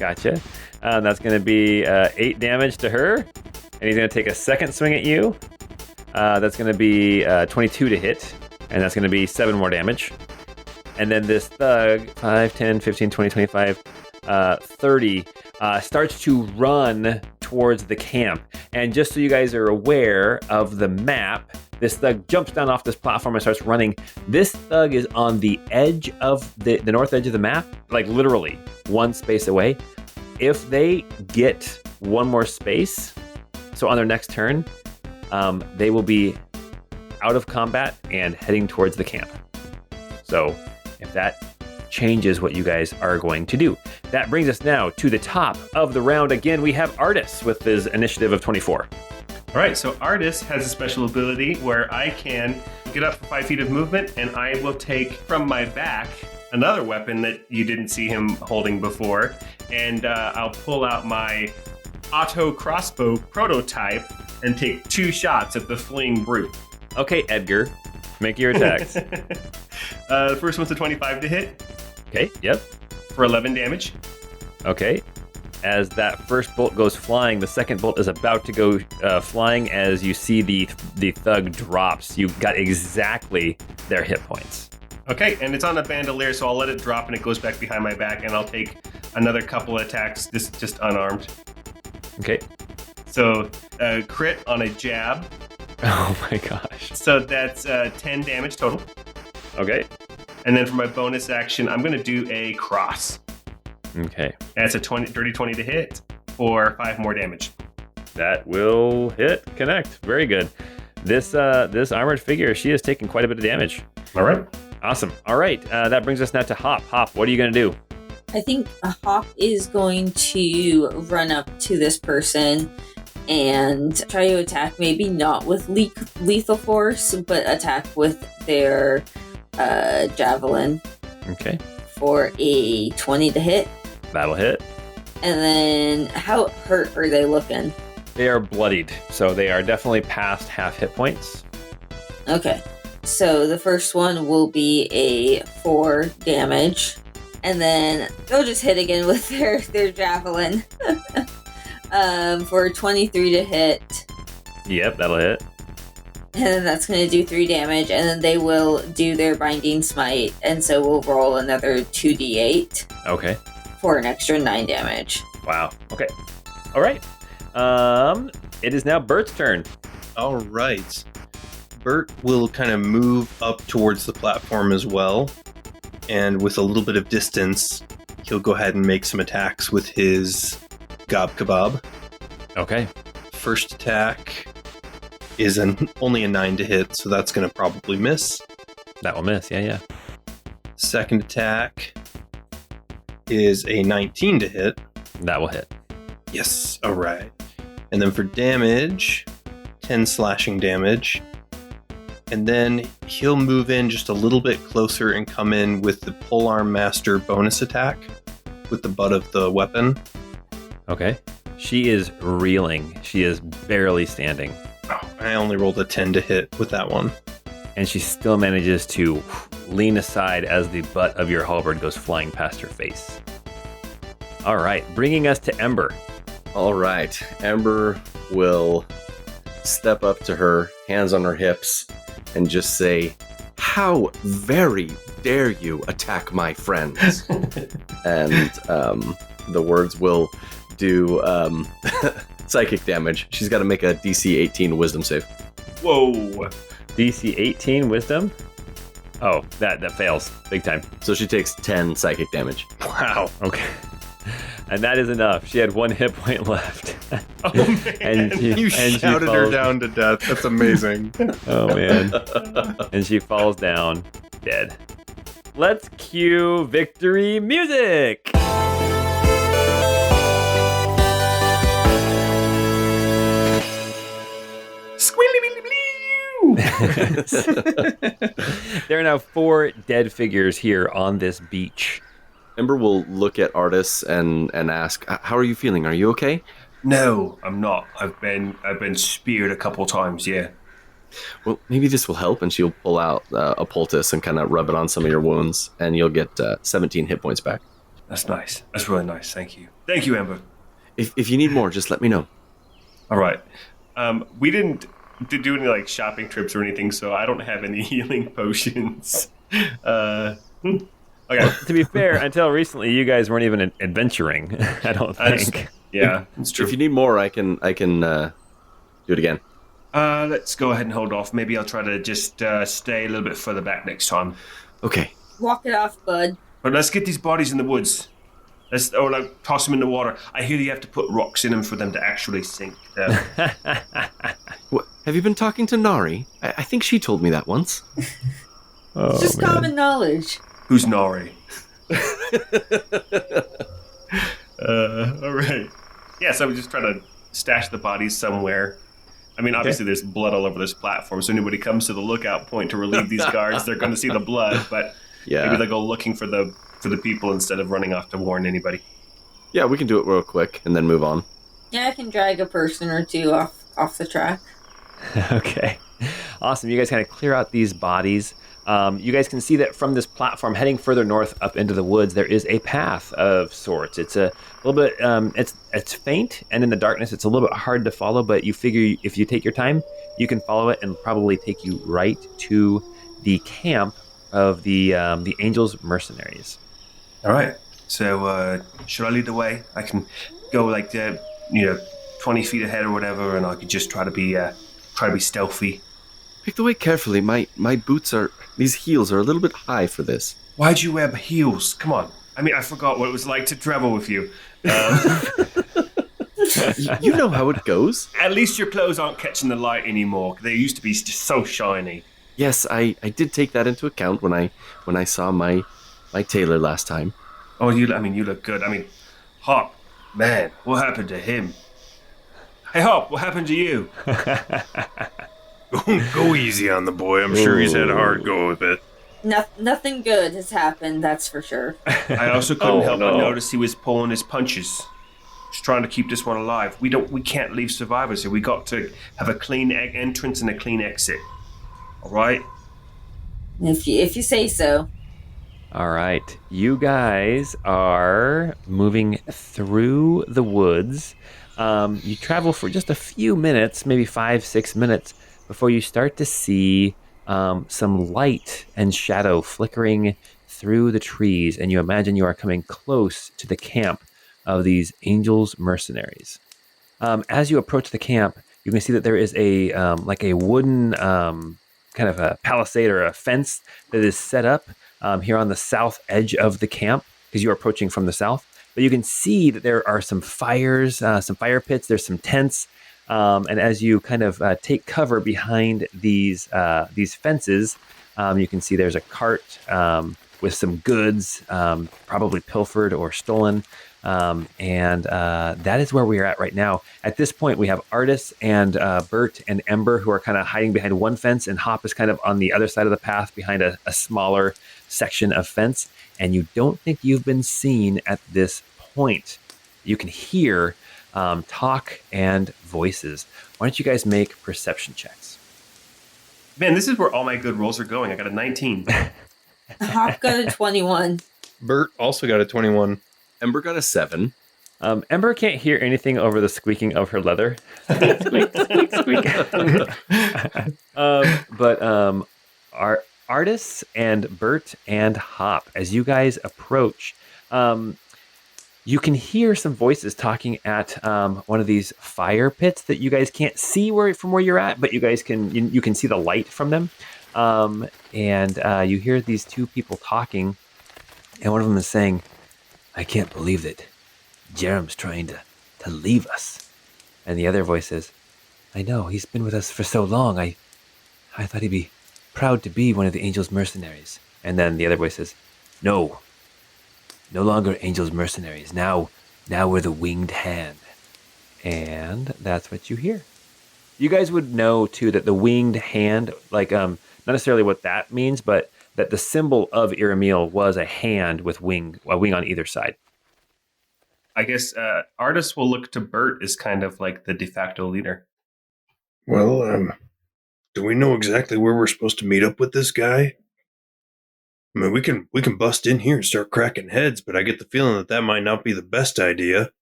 Gotcha. That's going to be 8 damage to her. And he's going to take a second swing at you. That's going to be 22 to hit. And that's going to be 7 more damage. And then this thug, 5, 10, 15, 20, 25, 30, starts to run towards the camp. And just so you guys are aware of the map, this thug jumps down off this platform and starts running. This thug is on the edge of the north edge of the map, like literally one space away. If they get one more space, so on their next turn, they will be out of combat and heading towards the camp. So if that changes what you guys are going to do. That brings us now to the top of the round. Again, we have Artis with his initiative of 24. All right, so Artis has a special ability where I can get up for 5 feet of movement, and I will take from my back another weapon that you didn't see him holding before, and I'll pull out my auto crossbow prototype and take 2 shots at the fleeing brute. Okay, Edgar, make your attacks. The first one's a 25 to hit Okay, yep. for 11 damage. Okay. As that first bolt goes flying, the second bolt is about to go flying as you see the thug drops. You got exactly their hit points. Okay, and it's on a bandolier, so I'll let it drop and it goes back behind my back, and I'll take another couple attacks, this just unarmed. Okay. So crit on a jab. Oh my gosh. So that's 10 damage total. Okay. And then for my bonus action, I'm going to do a cross. Okay. That's a dirty 20 to hit for 5 more damage. That will hit. Connect. Very good. This armored figure, she has taken quite a bit of damage. All right. Awesome. All right. That brings us now to Hop. Hop, what are you going to do? I think a Hop is going to run up to this person and try to attack, maybe not with lethal force, but attack with their javelin. Okay. For a 20 to hit. That'll hit. And then how hurt are they looking? They are bloodied, so they are definitely past half hit points. Okay. So the first one will be a 4 damage. And then they'll just hit again with their javelin. For 23 to hit. Yep, that'll hit. And then that's going to do 3 damage. And then they will do their binding smite. And so we'll roll another 2d8. Okay. For an extra 9 damage. Wow. Okay. All right. It is now Burt's turn. All right. Burt will kind of move up towards the platform as well. And with a little bit of distance, he'll go ahead and make some attacks with his Gob Kebab. Okay. First attack is only a 9 to hit, so that's going to probably miss. That will miss. Yeah. Second attack is a 19 to hit. That will hit. Yes, all right. And then for damage, 10 slashing damage. And then he'll move in just a little bit closer and come in with the Polearm Master bonus attack with the butt of the weapon. Okay. She is reeling. She is barely standing. Oh, I only rolled a 10 to hit with that one. And she still manages to lean aside as the butt of your halberd goes flying past her face. All right, bringing us to Ember. All right. Ember will step up to her, hands on her hips, and just say, "How very dare you attack my friends?" And the words will do psychic damage. She's got to make a DC 18 wisdom save. Whoa. DC 18 wisdom? Oh, that fails big time. So she takes 10 psychic damage. Wow. Okay. And that is enough. She had 1 hit point left. Oh, man. and You she shouted her falls- down to death. That's amazing. Oh, man. And she falls down dead. Let's cue victory music. There are now 4 dead figures here on this beach. Ember will look at Artis and ask, "How are you feeling? Are you okay?" No, I'm not. I've been speared a couple times, yeah. Well, maybe this will help, and she'll pull out a poultice and kind of rub it on some of your wounds, and you'll get 17 hit points back. That's nice. That's really nice. Thank you. Thank you, Ember. If you need more, just let me know. All right. We didn't do any like shopping trips or anything, so I don't have any healing potions. Okay. Well, to be fair, until recently, you guys weren't even adventuring. I don't think. Yeah, it's true. If you need more, I can do it again. Let's go ahead and hold off. Maybe I'll try to just stay a little bit further back next time. Okay. Walk it off, bud. But let's get these bodies in the woods. Or like toss them in the water. I hear you have to put rocks in them for them to actually sink. What, have you been talking to Nari? I think she told me that once. It's just common knowledge. Who's Nari? All right. Yeah, so we just try to stash the bodies somewhere. I mean, obviously there's blood all over this platform, so anybody comes to the lookout point to relieve these guards, they're going to see the blood, but maybe they'll go looking for the people instead of running off to warn anybody. Yeah, we can do it real quick and then move on. Yeah, I can drag a person or two off the track. Okay. Awesome. You guys kind of clear out these bodies. You guys can see that from this platform heading further north up into the woods, there is a path of sorts. It's a little bit, it's faint, and in the darkness, it's a little bit hard to follow, but you figure if you take your time, you can follow it and probably take you right to the camp of the Angels Mercenaries. All right. So should I lead the way? I can go like 20 feet ahead or whatever, and I could just try to be stealthy. Pick the way carefully. My these heels are a little bit high for this. Why'd you wear heels? Come on. I mean, I forgot what it was like to travel with you. You know how it goes. At least your clothes aren't catching the light anymore. They used to be just so shiny. Yes, I did take that into account when I saw my tailor last time. Oh, you look good. I mean, Hop, man, what happened to him? Hey, Hop, what happened to you? Go easy on the boy. I'm sure he's had a hard go with it. Nothing good has happened, that's for sure. I also couldn't help but notice he was pulling his punches. Just trying to keep this one alive. We can't leave survivors here. We got to have a clean entrance and a clean exit. All right? If you say so. All right. You guys are moving through the woods. You travel for just a few minutes, maybe 5-6 minutes, before you start to see some light and shadow flickering through the trees, and you imagine you are coming close to the camp of these Angels Mercenaries. As you approach the camp, you can see that there is a wooden kind of a palisade or a fence that is set up here on the south edge of the camp, because you're approaching from the south. But you can see that there are some fires, some fire pits. There's some tents, and as you kind of take cover behind these fences, you can see there's a cart with some goods, probably pilfered or stolen, and that is where we are at right now. At this point, we have Artis and Burt and Ember, who are kind of hiding behind one fence, and Hop is kind of on the other side of the path behind a smaller section of fence. And you don't think you've been seen at this point. You can hear talk and voices. Why don't you guys make perception checks? Man, this is where all my good rolls are going. I got a 19. Hop got a 21. Burt also got a 21. Ember got a 7. Ember can't hear anything over the squeaking of her leather. Squeak, squeak, squeak. But Artis and Burt and Hop, as you guys approach, you can hear some voices talking at one of these fire pits that you guys can't see from where you're at, but you guys can see the light from them. And you hear these two people talking, and one of them is saying, "I can't believe that Jerem's trying to leave us." And the other voice says, "I know, he's been with us for so long. I thought he'd be proud to be one of the Angels Mercenaries." And then the other voice says, "No longer Angels Mercenaries. Now we're the Winged Hand." And that's what you hear. You guys would know too that the Winged Hand, not necessarily what that means, but that the symbol of Iramil was a hand with a wing on either side. I guess Artis will look to Burt as kind of like the de facto leader. Well, do we know exactly where we're supposed to meet up with this guy? I mean, we can bust in here and start cracking heads, but I get the feeling that might not be the best idea.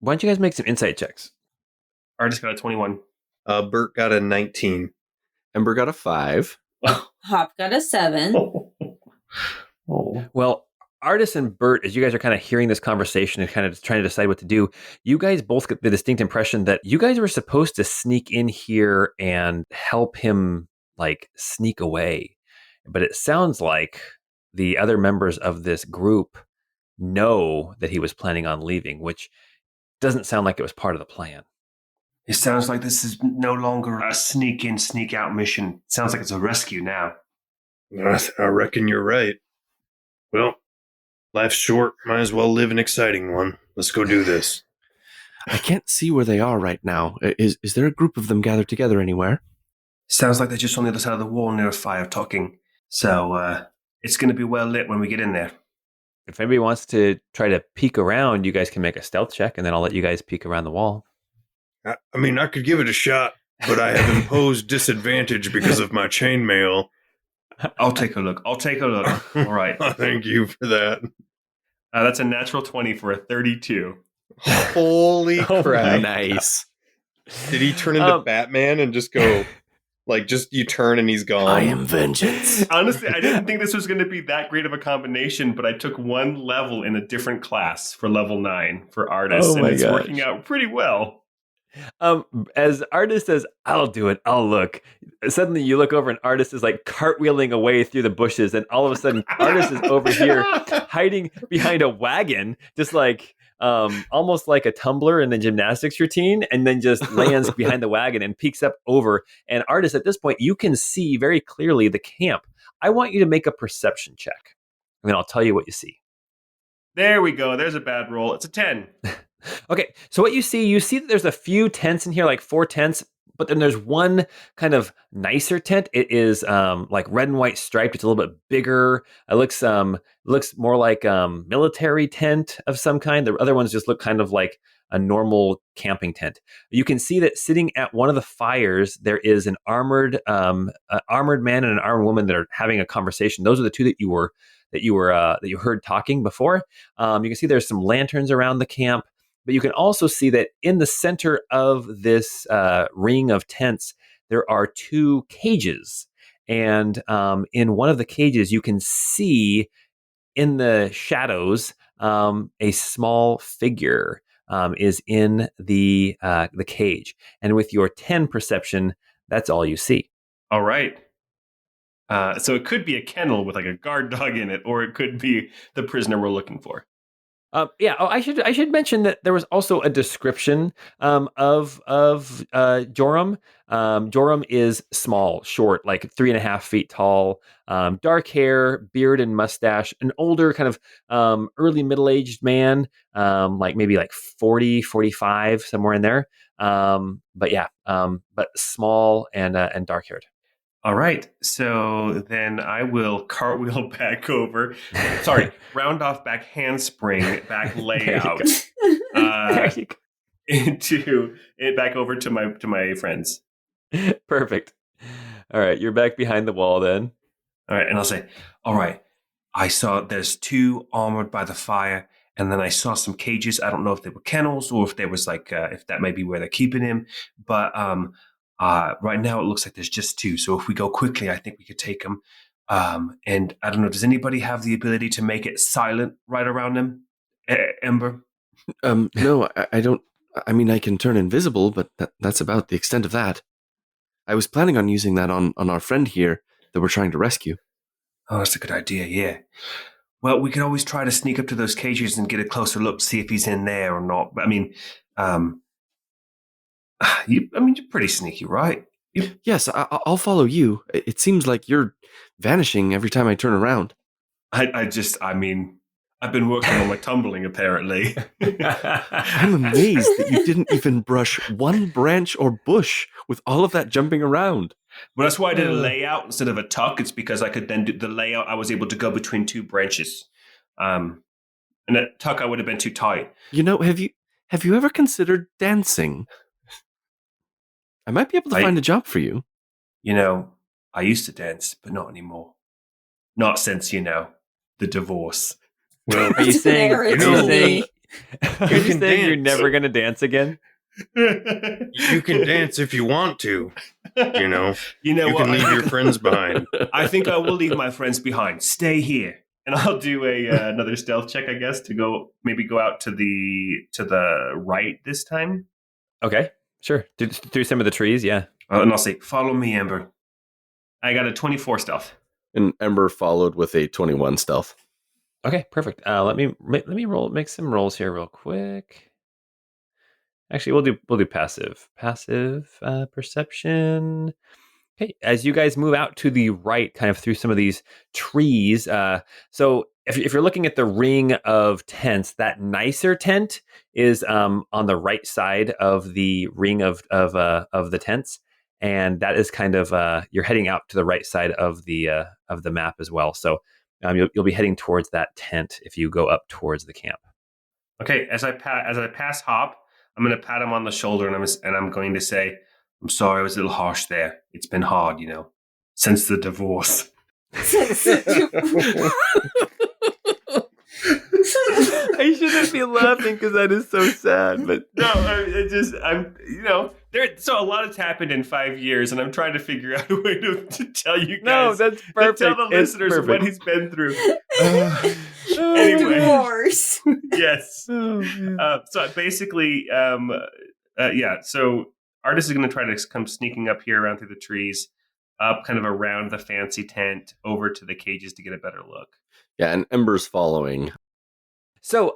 Why don't you guys make some insight checks? Artis got a 21. Burt got a 19. Ember got a 5. Hop got a 7. Oh. Well, Artis and Burt, as you guys are kind of hearing this conversation and kind of trying to decide what to do, you guys both get the distinct impression that you guys were supposed to sneak in here and help him, like, sneak away. But it sounds like the other members of this group know that he was planning on leaving, which doesn't sound like it was part of the plan. It sounds like this is no longer a sneak in, sneak out mission. It sounds like it's a rescue now. I reckon you're right. Well, life's short. Might as well live an exciting one. Let's go do this. I can't see where they are right now. Is there a group of them gathered together anywhere? Sounds like they're just on the other side of the wall near a fire talking. So it's going to be well lit when we get in there. If anybody wants to try to peek around, you guys can make a stealth check, and then I'll let you guys peek around the wall. I mean, I could give it a shot, but I have imposed disadvantage because of my chainmail. I'll take a look. All right. Thank you for that. That's a natural 20 for a 32. Holy crap. Nice. Did he turn into Batman and just go, like, just you turn and he's gone? I am vengeance. Honestly, I didn't think this was going to be that great of a combination, but I took one level in a different class for level 9 for Artis, and it's working out pretty well. As Artis says, I'll do it, I'll look. Suddenly you look over and Artis is like cartwheeling away through the bushes, and all of a sudden Artis is over here hiding behind a wagon, just like almost like a tumbler in the gymnastics routine, and then just lands behind the wagon and peeks up over. And Artis, at this point, you can see very clearly the camp. I want you to make a perception check, and then I'll tell you what you see. There we go. There's a bad roll. It's a 10. Okay, so what you see that there's a few tents in here, like 4 tents, but then there's one kind of nicer tent. It is like red and white striped. It's a little bit bigger. It looks more like military tent of some kind. The other ones just look kind of like a normal camping tent. You can see that sitting at one of the fires, there is an armored man and an armed woman that are having a conversation. Those are the two that you heard talking before. You can see there's some lanterns around the camp. But you can also see that in the center of this ring of tents, there are 2 cages. And in one of the cages, you can see in the shadows a small figure is in the cage. And with your 10 perception, that's all you see. All right. So it could be a kennel with like a guard dog in it, or it could be the prisoner we're looking for. I should mention that there was also a description of Joram. Joram is small, short, like 3.5 feet tall, dark hair, beard and mustache, an older kind of early middle-aged man, like maybe like 40, 45, somewhere in there. But small and dark-haired. All right, so then I will cartwheel back over. Sorry, round off back handspring, back layout into it back over to my friends. Perfect. All right, you're back behind the wall then. All right, and I'll say, all right, I saw there's 2 armored by the fire, and then I saw some cages. I don't know if they were kennels or if there was like if that might be where they're keeping him, but right now it looks like there's just 2. So if we go quickly, I think we could take them. And I don't know, does anybody have the ability to make it silent right around them? Ember? No, I don't. I mean, I can turn invisible, but that's about the extent of that. I was planning on using that on our friend here that we're trying to rescue. Oh, that's a good idea, yeah. Well, we could always try to sneak up to those cages and get a closer look to see if he's in there or not. But I mean, you're pretty sneaky, right? Yes, I'll follow you. It seems like you're vanishing every time I turn around. I've been working on my tumbling, apparently. I'm amazed that you didn't even brush one branch or bush with all of that jumping around. Well, that's why I did a layout instead of a tuck. It's because I could then do the layout. I was able to go between 2 branches. And a tuck, I would have been too tight. You know, have you ever considered dancing? I might be able to find a job for you. You know, I used to dance, but not anymore. Not since, the divorce. Well, Are you saying? Marriage you know, saying? Are you can saying you're dance. never gonna dance again? you can dance if you want to. You know, You know you what? can leave your friends behind. I think I will leave my friends behind. Stay here, and I'll do another stealth check, I guess, to go out to the right this time. Okay, sure. Through some of the trees, yeah. And I'll say, "Follow me, Ember." I got a 24 stealth. And Ember followed with a 21 stealth. Okay, perfect. Let me make some rolls here real quick. Actually, we'll do passive perception. Okay, as you guys move out to the right, kind of through some of these trees. So if you're looking at the ring of tents, that nicer tent is on the right side of the ring of the tents, and that is kind of you're heading out to the right side of the map as well. So you'll be heading towards that tent if you go up towards the camp. Okay, as I pass Hop, I'm going to pat him on the shoulder, and I'm going to say, "I'm sorry, I was a little harsh there. It's been hard, since the divorce." I shouldn't be laughing because that is so sad, but No, so a lot has happened in 5 years, and I'm trying to figure out a way to tell you guys. no, that's perfect. To tell the It's listeners perfect. what he's been through. Anyway. Anyway. Divorce. Yes. Oh, man. So basically, so Artis is going to try to come sneaking up here around through the trees, up kind of around the fancy tent, over to the cages to get a better look. Yeah, and Ember's following. So,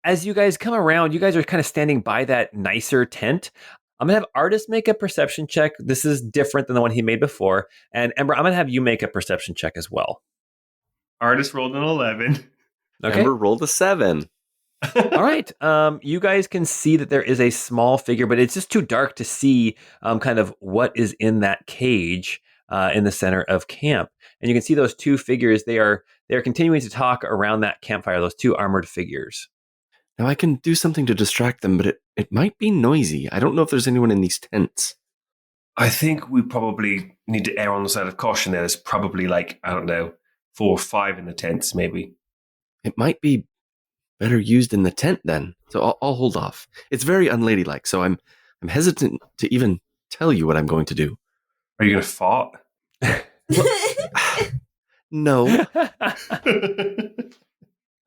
as you guys come around, you guys are kind of standing by that nicer tent. I'm gonna have Artis make a perception check. This is different than the one he made before. And Ember, I'm gonna have you make a perception check as well. Artis rolled an 11. Okay. Ember rolled a 7. All right. You guys can see that there is a small figure, but it's just too dark to see kind of what is in that cage in the center of camp. And you can see those two figures. They are continuing to talk around that campfire. Those two armored figures. Now I can do something to distract them, but it might be noisy. I don't know if there's anyone in these tents. I think we probably need to err on the side of caution there. There's probably 4 or 5 in the tents, maybe. It might be better used in the tent then. So I'll hold off. It's very unladylike, so I'm hesitant to even tell you what I'm going to do. Are you going to fart? No,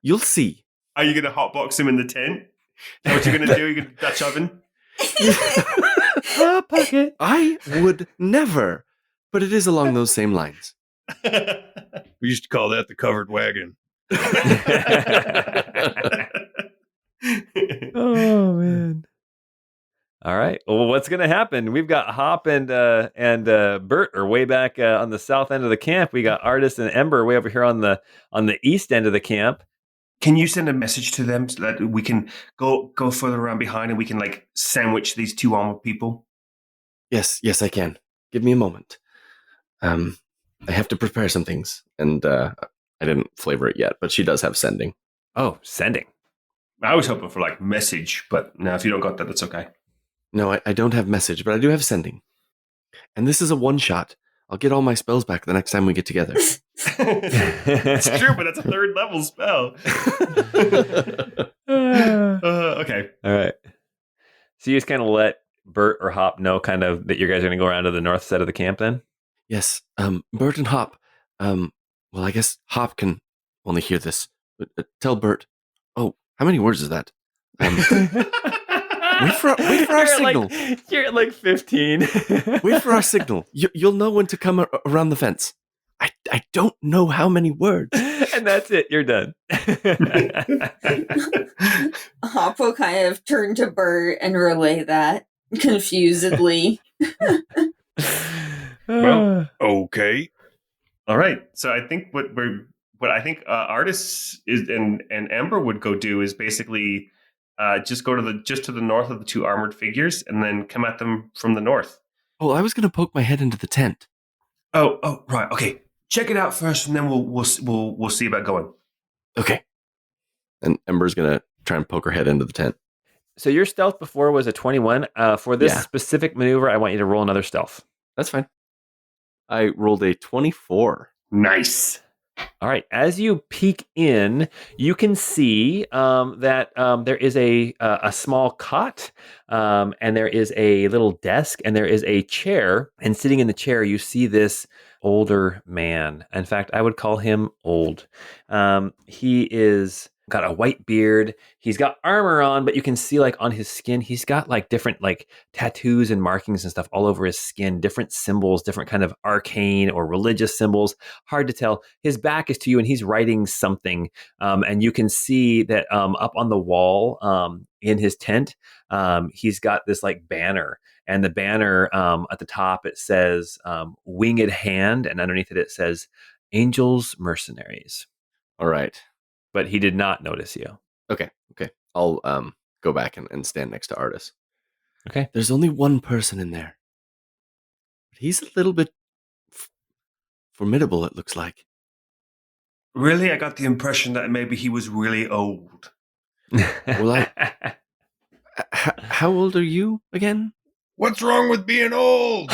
you'll see. Are you going to hotbox him in the tent? Is that what you're going to do? You're going to Dutch oven? Hot pocket. I would never, but it is along those same lines. We used to call that the covered wagon. Oh man! All right. Well, what's going to happen? We've got Hop and Burt are way back on the south end of the camp. We got Artis and Ember way over here on the east end of the camp. Can you send a message to them so that we can go further around behind and we can sandwich these two armored people? Yes, I can. Give me a moment. I have to prepare some things, and I didn't flavor it yet, but she does have sending. Oh, sending. I was hoping for message, but no, if you don't got that, that's okay. No, I don't have message, but I do have sending. And this is a one-shot. I'll get all my spells back the next time we get together. It's true, but that's a 3rd level spell. Okay. All right. So you just kind of let Burt or Hop know kind of that you guys are going to go around to the north side of the camp then? Yes, Burt and Hop. Well, I guess Hop can only hear this. But, tell Burt. Oh, how many words is that? Wait for our signal. You're at 15. Wait for our signal. You'll know when to come around the fence. I don't know how many words. And that's it. You're done. Hop will kind of turn to Burt and relay that confusedly. Well, okay. All right. So I think what I think Artis is and Ember would go do is basically just go to the north of the two armored figures and then come at them from the north. Oh, I was going to poke my head into the tent. Oh, right. Okay. Check it out first, and then we'll see about going. Okay. And Ember's going to try and poke her head into the tent. So your stealth before was a 21. For this Yeah. specific maneuver, I want you to roll another stealth. That's fine. I rolled a 24. Nice. All right. As you peek in, you can see that there is a small cot, and there is a little desk, and there is a chair. And sitting in the chair, you see this older man. In fact, I would call him old. He is got a white beard. He's got armor on, but you can see like on his skin, he's got like different like tattoos and markings and stuff all over his skin, different symbols, different kind of arcane or religious symbols. Hard to tell. His back is to you and he's writing something. And you can see that up on the wall in his tent, he's got this like banner. And the banner at the top, it says Winged Hand. And underneath it, it says Angels Mercenaries. All right. But he did not notice you. Okay. I'll go back and stand next to Artis. Okay. There's only one person in there. But he's a little bit formidable, it looks like. Really? I got the impression that maybe he was really old. Well, how old are you again? What's wrong with being old?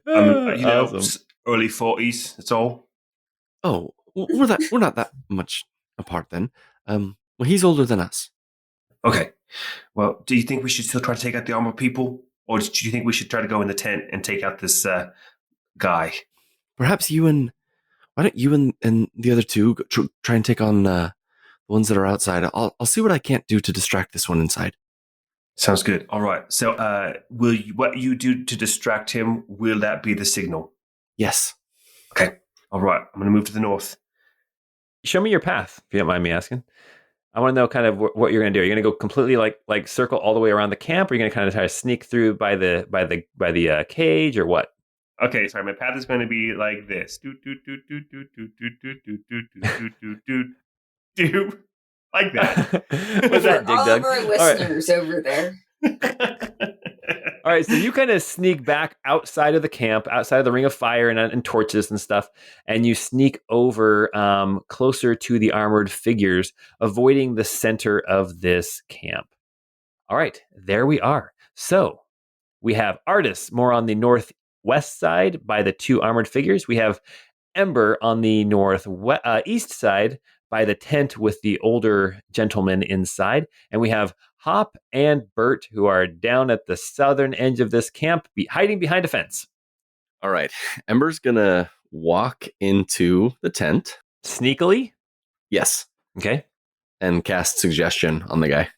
Awesome. Early 40s. That's all. Oh, we're not that much apart then. Well, he's older than us. Okay. Well, do you think we should still try to take out the armor people, or do you think we should try to go in the tent and take out this guy? Perhaps why don't you and the other two try and take on the ones that are outside? I'll see what I can't do to distract this one inside. Sounds good. All right. So, what you do to distract him, will that be the signal? Yes. Okay. All right. I'm going to move to the north. Show me your path, if you don't mind me asking. I want to know kind of what you're going to do. Are you going to go completely like circle all the way around the camp, or are you going to kind of try to sneak through by the cage, or what? Okay, sorry. My path is going to be like this. Do like that. Was that Dig all Dug? of our listeners over there. All right, so you kind of sneak back outside of the camp, outside of the ring of fire and torches and stuff, and you sneak over closer to the armored figures, avoiding the center of this camp. All right, there we are. So we have Artis more on the northwest side by the two armored figures. We have Ember on the northeast side by the tent with the older gentleman inside. And we have Hop and Burt, who are down at the southern edge of this camp, hiding behind a fence. All right. Ember's going to walk into the tent. Sneakily? Yes. Okay. And cast suggestion on the guy.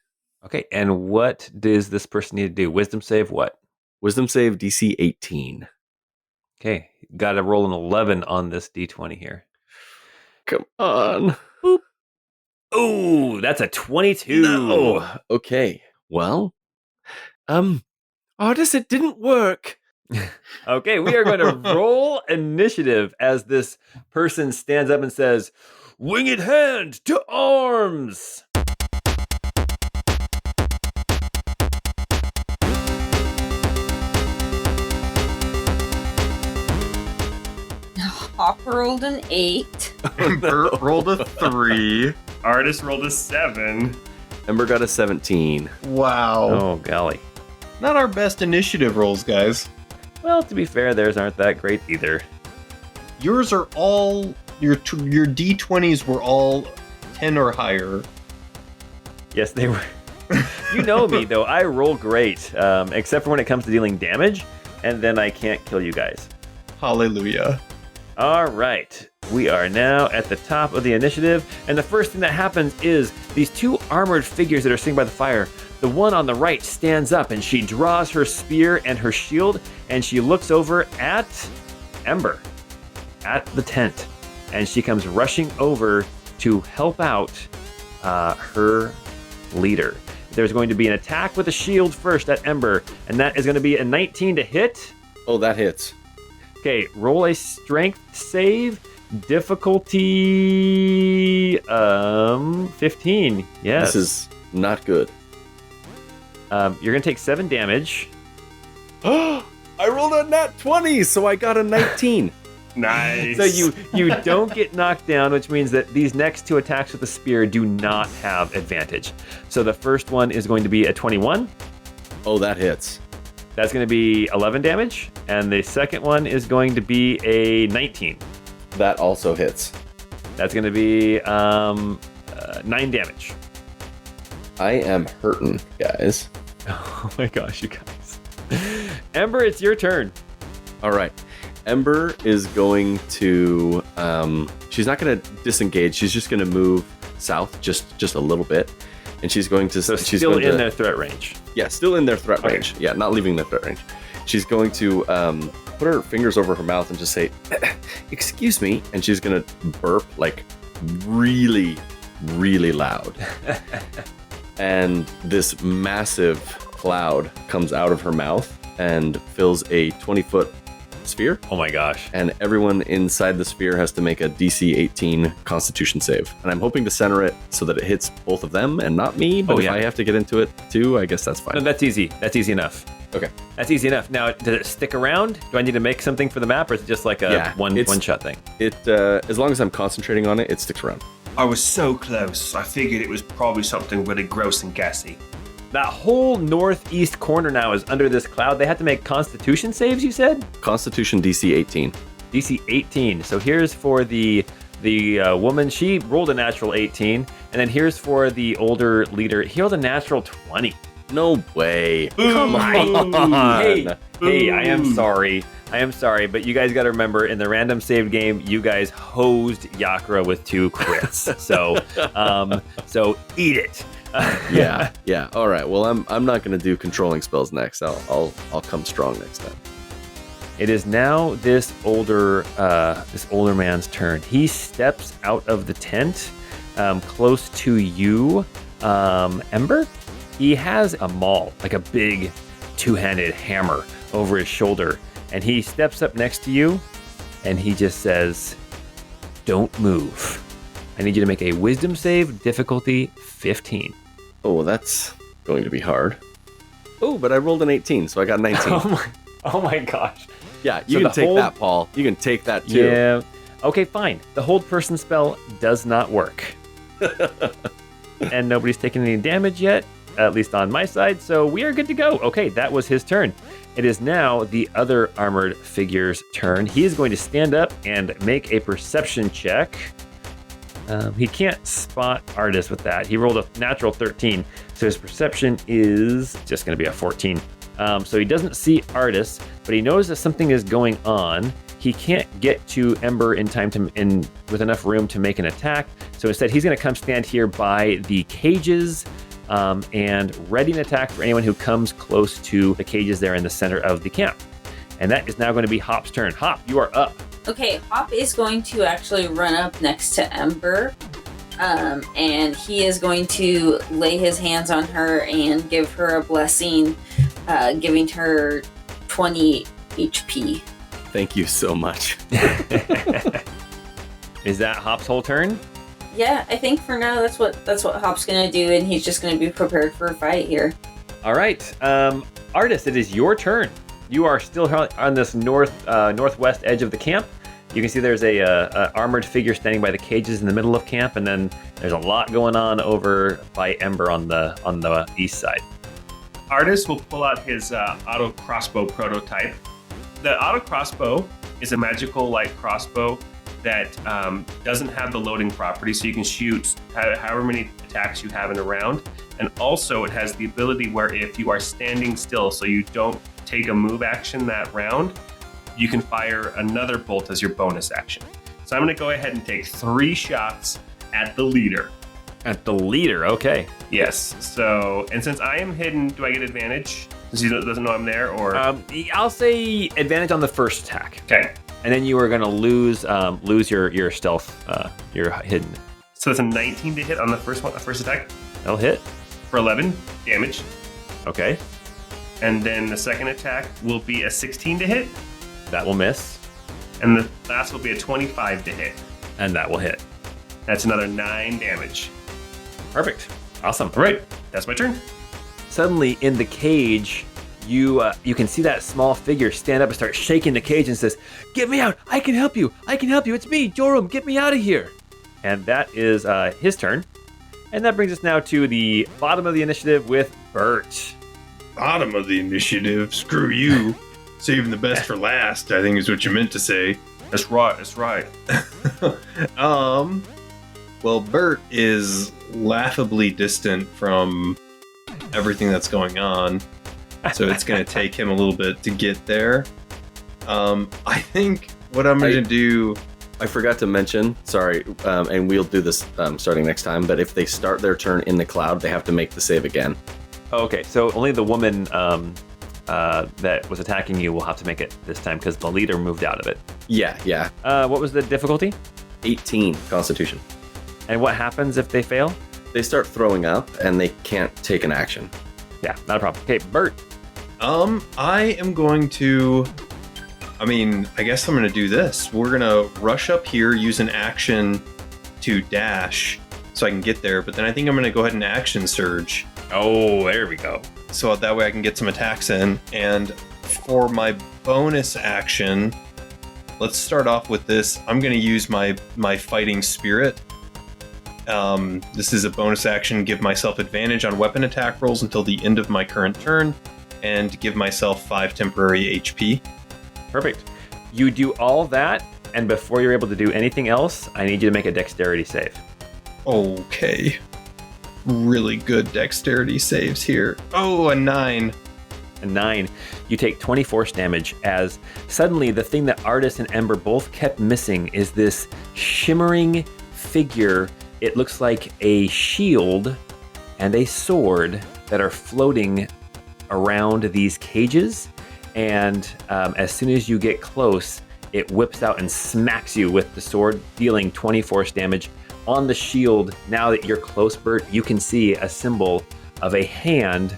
Okay. And what does this person need to do? Wisdom save what? Wisdom save DC 18. Okay. Got to roll an 11 on this D20 here. Come on. Boop. Ooh, that's a 22. No. Okay. Well, Artis, it didn't work. Okay, we are going to roll initiative as this person stands up and says, "Winged Hand to arms!" Hop rolled an 8. Burt rolled a 3. Artis rolled a 7. Ember got a 17. Wow. Oh, golly. Not our best initiative rolls, guys. Well, to be fair, theirs aren't that great either. Yours are all... Your D20s were all 10 or higher. Yes, they were. You know me, though. I roll great, except for when it comes to dealing damage, and then I can't kill you guys. Hallelujah. All right. We are now at the top of the initiative, and the first thing that happens is these two armored figures that are sitting by the fire. The one on the right stands up, and she draws her spear and her shield, and she looks over at Ember, at the tent, and she comes rushing over to help out her leader. There's going to be an attack with a shield first at Ember, and that is going to be a 19 to hit. Oh, that hits. Okay, roll a strength save. Difficulty 15. Yes. This is not good. You're going to take 7 damage. I rolled a nat 20, so I got a 19. Nice. So you don't get knocked down, which means that these next two attacks with the spear do not have advantage. So the first one is going to be a 21. Oh, that hits. That's going to be 11 damage. And the second one is going to be a 19. That also hits. That's going to be 9 damage. I am hurting, guys. Oh my gosh, you guys. Ember, it's your turn. All right. Ember is going to. She's not going to disengage. She's just going to move south just a little bit, and she's going to. So she's still going in to, their threat range. Yeah, still in their threat Okay. range. Yeah, not leaving their threat range. She's going to put her fingers over her mouth and just say, "Excuse me," and she's going to burp like really, really loud. And this massive cloud comes out of her mouth and fills a 20-foot sphere. Oh my gosh. And everyone inside the sphere has to make a DC 18 Constitution save. And I'm hoping to center it so that it hits both of them and not me. But Oh, if yeah. I have to get into it too, I guess that's fine. No, that's easy. That's easy enough. Okay. That's easy enough. Now, does it stick around? Do I need to make something for the map, or is it just like a Yeah, one it's- shot thing? It as long as I'm concentrating on it, it sticks around. I was so close. I figured it was probably something really gross and gassy. That whole northeast corner now is under this cloud. They have to make Constitution saves, you said? Constitution DC 18. DC 18. So here's for the woman. She rolled a natural 18. And then here's for the older leader. He rolled a natural 20. No way. Come on. Hey, I am sorry. But you guys got to remember, in the random saved game, you guys hosed Yakra with 2 crits. So eat it. Yeah. All right. Well, I'm not going to do controlling spells next. I'll come strong next time. It is now this older man's turn. He steps out of the tent, close to you, Ember. He has a maul, like a big 2-handed hammer, over his shoulder, and he steps up next to you, and he just says, "Don't move. I need you to make a Wisdom save, difficulty 15." Oh, that's going to be hard. Oh, but I rolled an 18, so I got 19. Oh my gosh. Yeah, So you can the take hold- that, Paul. You can take that too. Yeah. Okay, fine. The hold person spell does not work. And nobody's taken any damage yet, at least on my side, so we are good to go. Okay, that was his turn. It is now the other armored figure's turn. He is going to stand up and make a perception check. He can't spot Artis with that. He rolled a natural 13, so his perception is just going to be a 14. So he doesn't see Artis, but he knows that something is going on. He can't get to Ember in time with enough room to make an attack. So instead, he's going to come stand here by the cages and ready an attack for anyone who comes close to the cages there in the center of the camp. And that is now going to be Hop's turn. Hop, you are up. Okay, Hop is going to actually run up next to Ember, and he is going to lay his hands on her and give her a blessing, giving her 20 HP. Thank you so much. Is that Hop's whole turn? Yeah, I think for now that's what Hop's gonna do, and he's just gonna be prepared for a fight here. All right. Artis, it is your turn. You are still on this northwest edge of the camp. You can see there's a armored figure standing by the cages in the middle of camp, and then there's a lot going on over by Ember on the east side. Artis will pull out his auto crossbow prototype. The auto crossbow is a magical light crossbow that doesn't have the loading property, so you can shoot however many attacks you have in a round. And also it has the ability where if you are standing still, so you don't take a move action that round, you can fire another bolt as your bonus action. So I'm going to go ahead and take 3 shots at the leader. At the leader, okay. Yes. So, and since I am hidden, do I get advantage? Since he doesn't know I'm there, or I'll say advantage on the first attack, okay. and then you are going to lose your stealth, your hidden. So it's a 19 to hit on the first attack That'll hit. for 11 damage, Okay, and then the second attack will be a 16 to hit, that will miss, and the last will be a 25 to hit. and that will hit. That's another 9 damage. Perfect. Awesome. All right, that's my turn. Suddenly, in the cage, you can see that small figure stand up and start shaking the cage and says, "Get me out! I can help you! I can help you! It's me, Joram! Get me out of here!" And that is his turn. And that brings us now to the bottom of the initiative with Burt. Bottom of the initiative. Screw you. Saving the best for last, I think is what you meant to say. That's right. That's right. Well, Burt is laughably distant from everything that's going on, so it's going to take him a little bit to get there. I think what I'm going to do... I forgot to mention, sorry, and we'll do this starting next time, but if they start their turn in the cloud, they have to make the save again. Oh, okay, so only the woman that was attacking you will have to make it this time because the leader moved out of it. Yeah. What was the difficulty? 18 Constitution. And what happens if they fail? They start throwing up and they can't take an action. Yeah, not a problem. Okay, Burt. I am going to... I guess I'm going to do this. We're going to rush up here, use an action to dash so I can get there, but then I think I'm going to go ahead and action surge. Oh, there we go. So that way I can get some attacks in. And for my bonus action, let's start off with this. I'm going to use my fighting spirit. This is a bonus action. Give myself advantage on weapon attack rolls until the end of my current turn, and give myself 5 temporary HP. Perfect. You do all that, and before you're able to do anything else, I need you to make a dexterity save. Okay. Really good dexterity saves here. Oh, a 9. A 9. You take 20 force damage as suddenly the thing that Artis and Ember both kept missing is this shimmering figure. It looks like a shield and a sword that are floating around these cages. And as soon as you get close, it whips out and smacks you with the sword, dealing 20 force damage. On the shield, now that you're close, Burt, you can see a symbol of a hand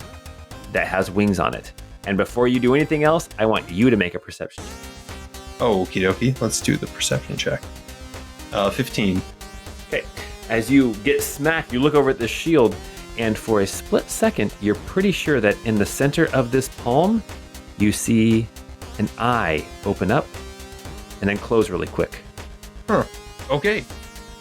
that has wings on it. And before you do anything else, I want you to make a perception check. Oh, okie dokie. Let's do the perception check. 15. Okay. As you get smacked, you look over at the shield, and for a split second, you're pretty sure that in the center of this palm, you see an eye open up and then close really quick. Huh. Okay.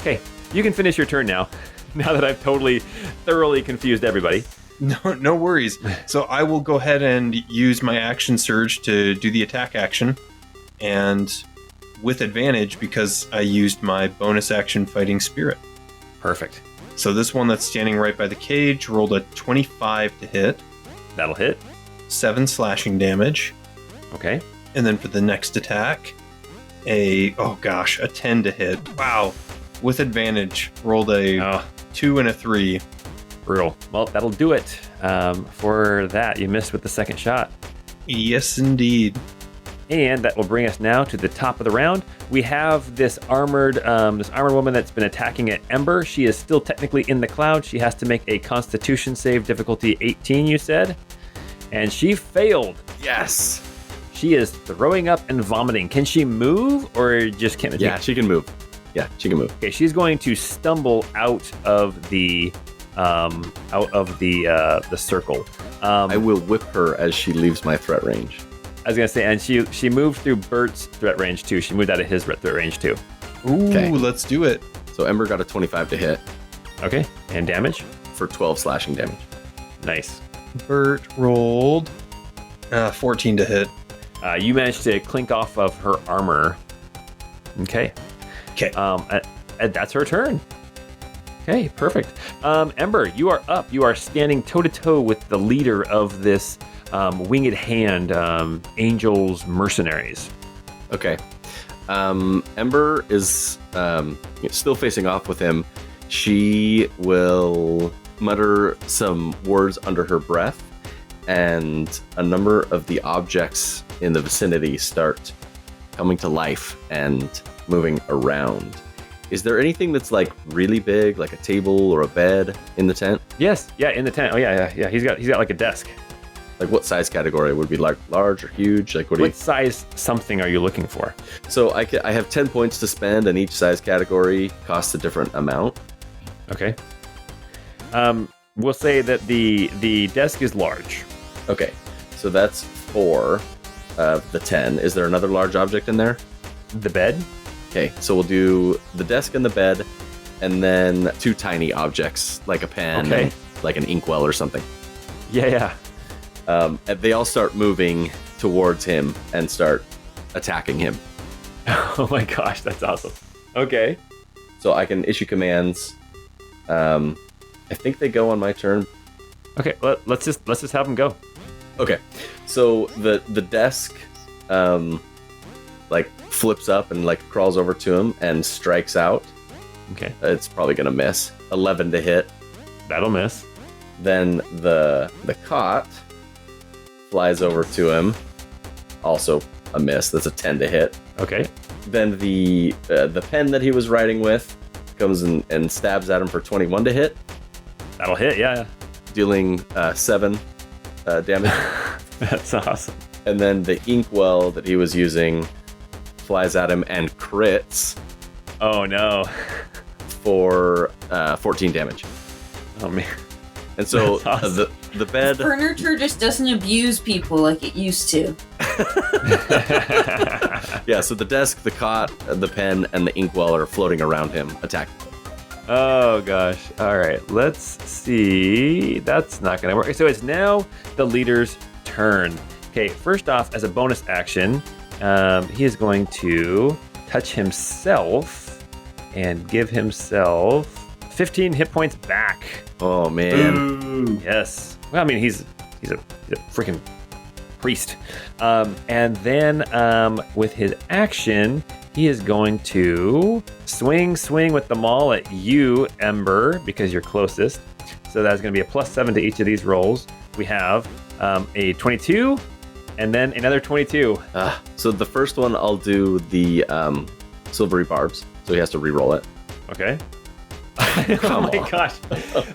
Okay, you can finish your turn now that I've thoroughly confused everybody. No worries. So I will go ahead and use my action surge to do the attack action, and with advantage because I used my bonus action fighting spirit. Perfect. So this one that's standing right by the cage rolled a 25 to hit. That'll hit. 7 slashing damage. Okay. And then for the next attack, a 10 to hit. Wow. With advantage, rolled a 2 and a 3. Brutal. Well, that'll do it. For that, you missed with the second shot. Yes, indeed. And that will bring us now to the top of the round. We have this armored woman that's been attacking at Ember. She is still technically in the cloud. She has to make a Constitution save, difficulty 18, you said. And she failed. Yes. She is throwing up and vomiting. Can she move or just can't? Yeah, she can move. Okay, she's going to stumble out of the circle. I will whip her as she leaves my threat range. I was gonna say, and she moved through Burt's threat range too. She moved out of his threat range too. Ooh, okay. Let's do it. So Ember got a 25 to hit. Okay, and damage? For 12 slashing damage. Nice. Burt rolled 14 to hit. You managed to clink off of her armor. Okay. That's her turn. Okay, perfect. Ember, you are up. You are standing toe-to-toe with the leader of this winged hand, Angel's mercenaries. Okay. Ember is still facing off with him. She will mutter some words under her breath, and a number of the objects in the vicinity start coming to life and moving around. Is there anything that's like really big, like a table or a bed in the tent? Yes, yeah, in the tent. Oh yeah. He's got like a desk. Like what size category would be like large or huge? Like what size something are you looking for? So I have 10 points to spend, and each size category costs a different amount. Okay. We'll say that the desk is large. Okay, so that's 4 of the 10. Is there another large object in there? The bed. Okay, so we'll do the desk and the bed, and then 2 tiny objects like a pen, and like an inkwell or something. Yeah. And they all start moving towards him and start attacking him. Oh my gosh, that's awesome. Okay. So I can issue commands. I think they go on my turn. Okay, let's just have him go. Okay, so the desk like flips up and like crawls over to him and strikes out. Okay. It's probably gonna miss. 11 to hit. That'll miss. Then the cot flies over to him. Also a miss. That's a 10 to hit. Okay. Then the pen that he was writing with comes and stabs at him for 21 to hit, That'll hit, yeah. dealing 7 damage. That's awesome. And then the inkwell that he was using flies at him and crits Oh no. for 14 damage. Oh man. And so That's awesome. the bed. Furniture just doesn't abuse people like it used to. Yeah, so the desk, the cot, the pen, and the inkwell are floating around him, attacking. Oh gosh. All right. Let's see. That's not going to work. So it's now the leader's turn. Okay. First off, as a bonus action, he is going to touch himself and give himself 15 hit points back. Oh man. Ooh. Yes. Well, I mean, he's a freaking priest. And then with his action, he is going to swing with the maul at you, Ember, because you're closest. So that's going to be a +7 to each of these rolls. We have a 22 and then another 22. So the first one, I'll do the silvery barbs. So he has to re-roll it. Okay. Oh my gosh.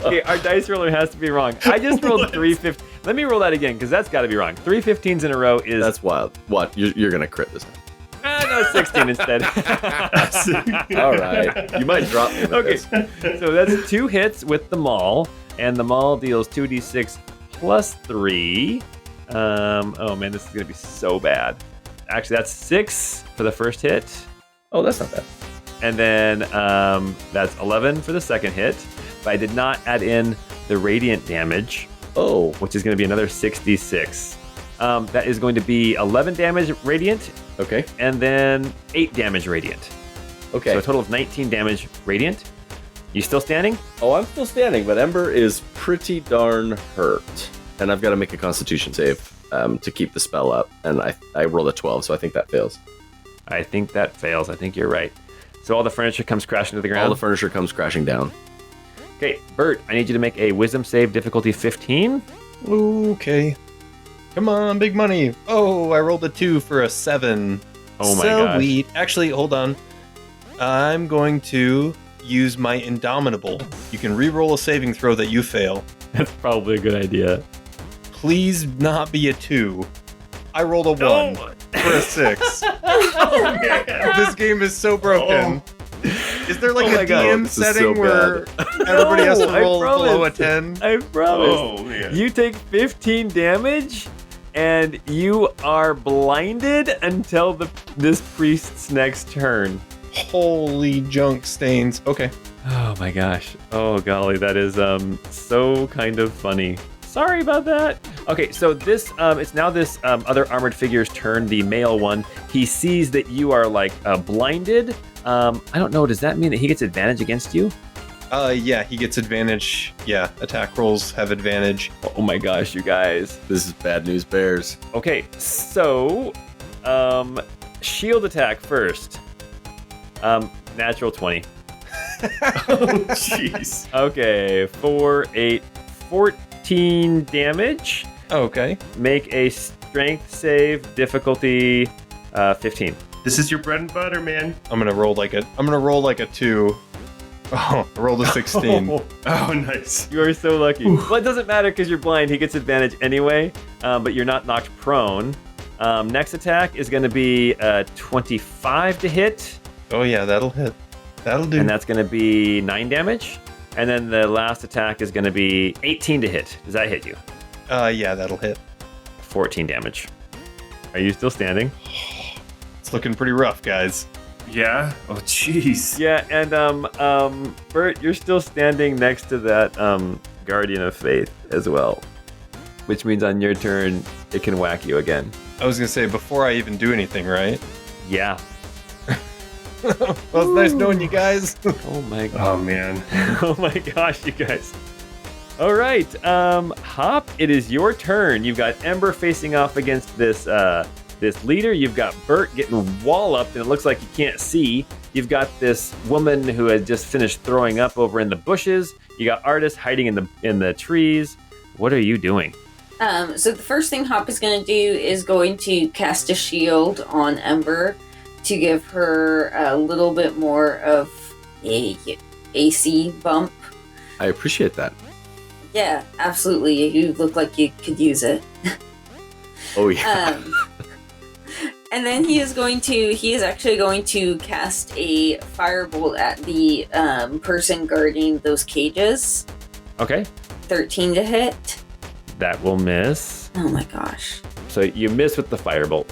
Okay, our dice roller has to be wrong. I just rolled 315. Let me roll that again, because that's got to be wrong. 3 15s in a row is... That's wild. What? You're going to crit this time. No, 16 instead. All right. You might drop me with Okay, this. so that's 2 hits with the maul, and the maul deals 2d6 plus 3. Oh man, this is going to be so bad. Actually, that's 6 for the first hit. Oh, that's not bad. And then that's 11 for the second hit. But I did not add in the radiant damage, Oh, which is going to be another 66. That is going to be 11 damage radiant, okay. and then 8 damage radiant. Okay. So a total of 19 damage radiant. You still standing? Oh, I'm still standing, but Ember is pretty darn hurt. And I've got to make a constitution save to keep the spell up. And I rolled a 12, so I think that fails. I think that fails. I think you're right. So all the furniture comes crashing to the ground? All the furniture comes crashing down. Okay, Burt, I need you to make a wisdom save, difficulty 15. Okay. Come on, big money. Oh, I rolled a 2 for a 7. Oh my gosh. Sweet. Actually, hold on. I'm going to use my Indomitable. You can re-roll a saving throw that you fail. That's probably a good idea. Please not be a 2. I rolled a 1 for a 6. Oh, man. This game is so broken. Is there like Oh my a God. DM This is setting so where everybody has to I roll below a promise. 10? I promise. Oh, man. You take 15 damage, and you are blinded until this priest's next turn. Holy junk stains. Okay. Oh my gosh. Oh golly, that is so kind of funny. Sorry about that. Okay, so this it's now this other armored figure's turn, the male one. He sees that you are like blinded. I don't know, does that mean that he gets advantage against you? Yeah, he gets advantage. Yeah, attack rolls have advantage. Oh my gosh, you guys. This is bad news bears. Okay, so shield attack first. Natural 20. Oh, jeez. Okay, 4, 8, 14 damage. Okay. Make a strength save, difficulty 15. This is your bread and butter, man. I'm gonna roll like a 2. Oh, I rolled a 16. Oh, nice. You are so lucky. Well, it doesn't matter because you're blind. He gets advantage anyway, but you're not knocked prone. Next attack is going to be 25 to hit, Oh yeah, that'll hit. That'll do. and that's going to be 9 damage. And then the last attack is going to be 18 to hit. Does that hit you? Yeah, that'll hit. 14 damage. Are you still standing? It's looking pretty rough, guys. Yeah? Oh, jeez. Yeah, and Burt, you're still standing next to that Guardian of Faith as well. Which means on your turn, it can whack you again. I was going to say, before I even do anything, right? Yeah. Well, it's nice knowing you guys. Oh my god. Oh man. Oh my gosh, you guys. All right, Hop, it is your turn. You've got Ember facing off against this leader. You've got Burt getting walloped, and it looks like you can't see. You've got this woman who has just finished throwing up over in the bushes. You got Artis hiding in the trees. What are you doing? So the first thing Hop is going to do is going to cast a shield on Ember to give her a little bit more of a AC bump. I appreciate that. Yeah, absolutely. You look like you could use it. Oh yeah. And then he is actually going to cast a firebolt at the person guarding those cages. Okay, 13 to hit. that will miss. Oh my gosh. So you miss with the firebolt.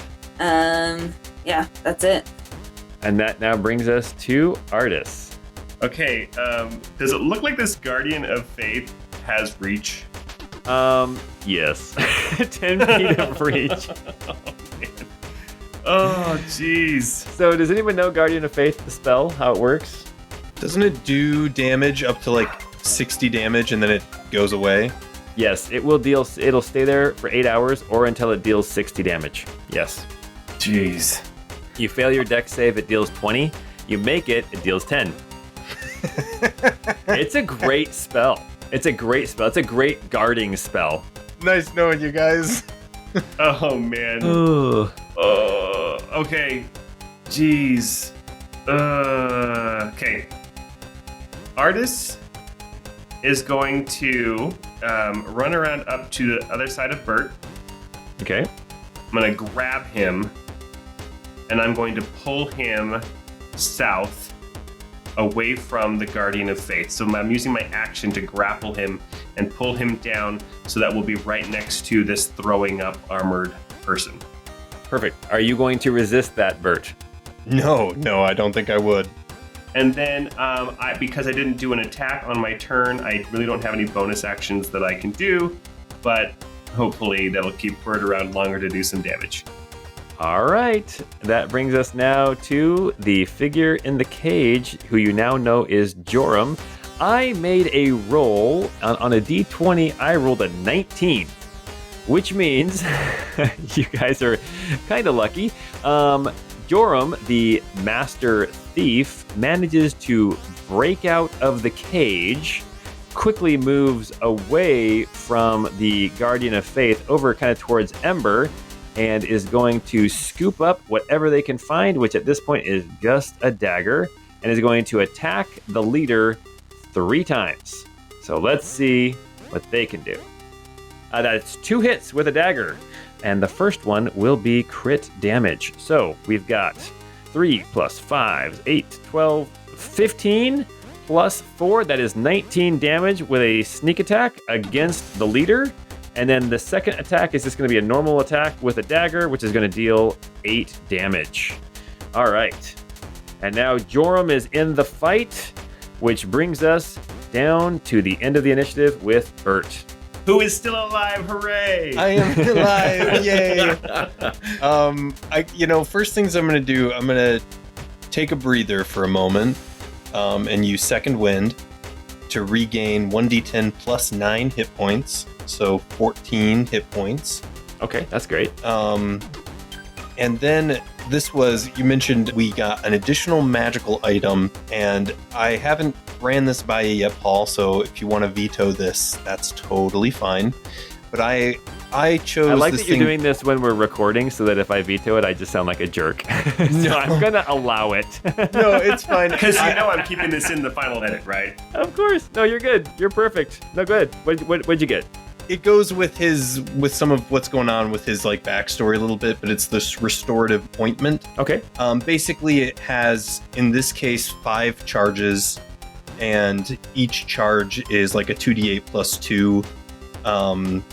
Yeah, that's it. And that now brings us to Artis. Okay, does it look like this Guardian of Faith has reach? Yes. 10 feet of reach. Oh, man. Oh, jeez. So does anyone know Guardian of Faith, the spell, how it works? Doesn't it do damage up to like 60 damage and then it goes away? Yes, it'll stay there for 8 hours or until it deals 60 damage. Yes. Jeez. You fail your dex save, it deals 20. You make it, it deals 10. It's a great spell. It's a great guarding spell. Nice knowing you guys. Oh, man. Ooh. Okay. Jeez. Okay. Artis is going to run around up to the other side of Burt. Okay. I'm going to grab him, and I'm going to pull him south away from the Guardian of Faith. So I'm using my action to grapple him and pull him down so that we'll be right next to this throwing up armored person. Perfect. Are you going to resist that, Burt? No, I don't think I would. And then because I didn't do an attack on my turn, I really don't have any bonus actions that I can do, but hopefully that'll keep Burt around longer to do some damage. All right. That brings us now to the figure in the cage, who you now know is Joram. I made a roll on a d20. I rolled a 19, which means you guys are kind of lucky. Joram, the master thief, manages to break out of the cage, quickly moves away from the Guardian of Faith over kind of towards Ember, and is going to scoop up whatever they can find, which at this point is just a dagger, and is going to attack the leader 3 times. So let's see what they can do. That's 2 hits with a dagger, and the first one will be crit damage. So we've got 3 plus 5, 8, 12, 15 plus 4. That is 19 damage with a sneak attack against the leader. And then the second attack is just going to be a normal attack with a dagger, which is going to deal 8 damage. All right. And now Joram is in the fight, which brings us down to the end of the initiative with Burt. Who is still alive? Hooray! I am alive! Yay! First things I'm going to do, I'm going to take a breather for a moment and use Second Wind to regain 1d10 plus 9 hit points. So 14 hit points. Okay, that's great. And then you mentioned we got an additional magical item, and I haven't ran this by you yet, Paul, so if you want to veto this, that's totally fine. But I chose I like this that you're thing. doing this when we're recording so that if I veto it, I just sound like a jerk. So No. I'm going to allow it. No, it's fine. Because I'm keeping this in the final edit, right? Of course. No, you're good. You're perfect. No, good. What'd you get? It goes with some of what's going on with his like backstory a little bit, but it's this restorative ointment. Okay. Basically, it has, in this case, 5 charges, and each charge is like a 2d8 plus 2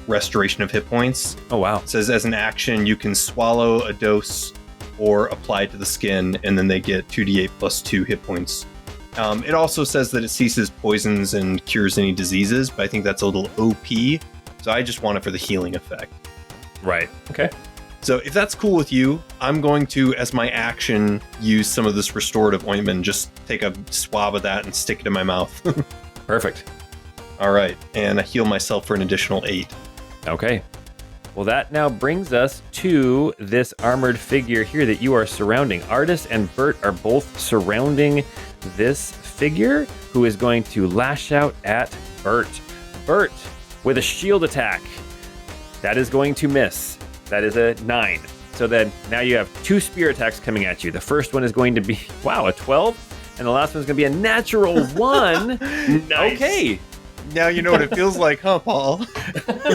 restoration of hit points. Oh, wow. It says as an action, you can swallow a dose or apply it to the skin, and then they get 2d8 plus 2 hit points. It also says that it ceases poisons and cures any diseases, but I think that's a little OP, so I just want it for the healing effect. Right. Okay. So if that's cool with you, I'm going to, as my action, use some of this restorative ointment and just take a swab of that and stick it in my mouth. Perfect. All right, and I heal myself for an additional 8. Okay. Well, that now brings us to this armored figure here that you are surrounding. Artis and Burt are both surrounding this figure who is going to lash out at Burt. Burt with a shield attack. That is going to miss. That is a 9. So then now you have 2 spear attacks coming at you. The first one is going to be, wow, a 12. And the last one is going to be a natural 1. Nice. Okay. Now you know what it feels like, huh, Paul?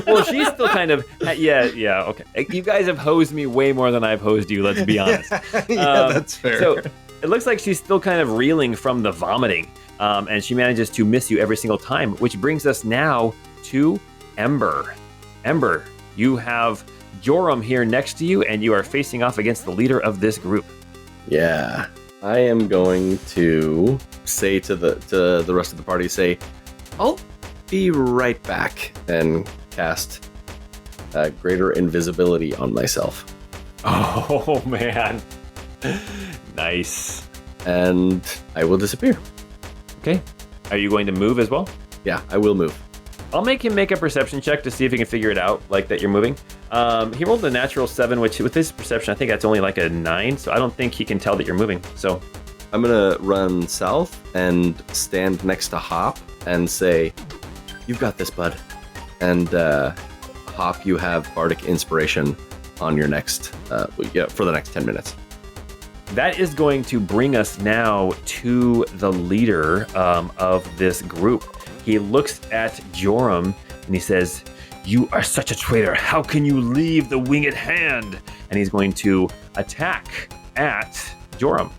Well, she's still kind of, yeah, okay. You guys have hosed me way more than I've hosed you, let's be honest. That's fair. So it looks like she's still kind of reeling from the vomiting, and she manages to miss you every single time, which brings us now to Ember. Ember, you have Joram here next to you, and you are facing off against the leader of this group. Yeah. I am going to say to the rest of the party, I'll be right back, and cast greater invisibility on myself. Oh, man. Nice. And I will disappear. Okay. Are you going to move as well? Yeah, I will move. I'll make him make a perception check to see if he can figure it out, like that you're moving. He rolled a natural 7, which with his perception, I think that's only like a 9, so I don't think he can tell that you're moving. So I'm going to run south and stand next to Hop and say, "You've got this, bud." And Hop, you have bardic inspiration on your next, for the next 10 minutes. that is going to bring us now to the leader of this group. He looks at Joram and he says, "You are such a traitor. How can you leave the winged hand?" And he's going to attack at Joram.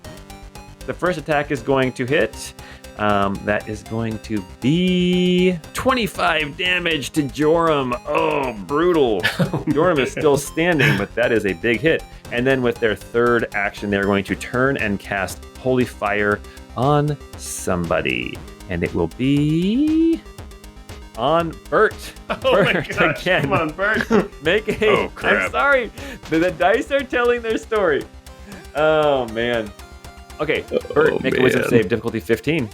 The first attack is going to hit. That is going to be 25 damage to Joram. Oh, brutal. Joram is still standing, but that is a big hit. And then with their third action, they're going to turn and cast Holy Fire on somebody. And it will be on Burt. Oh my gosh, again. come on, Burt. Make a... Oh, crap. I'm sorry. The dice are telling their story. Oh, man. Okay, Burt, make a wisdom save, difficulty 15.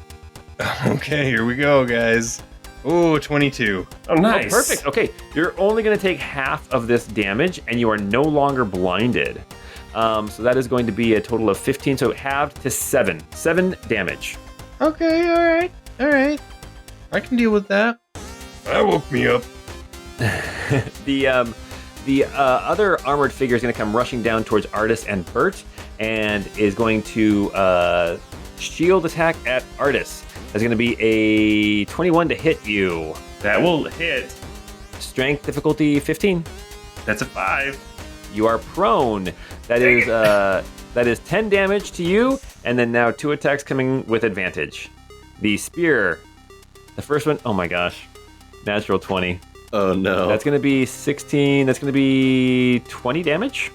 Okay, here we go, guys. Ooh, 22. Oh, nice. Oh, perfect. Okay, you're only going to take half of this damage, and you are no longer blinded. So that is going to be a total of 15, so halved to 7. 7 damage. Okay, all right. I can deal with that. That woke me up. The other armored figure is going to come rushing down towards Artis and Burt, and is going to shield attack at Artis. That's going to be a 21 to hit you. That will hit. Strength difficulty 15. That's a 5. You are prone. That is 10 damage to you, and then now 2 attacks coming with advantage. The spear, the first one, oh my gosh, natural 20. Oh no. That's going to be 16. That's going to be 20 damage.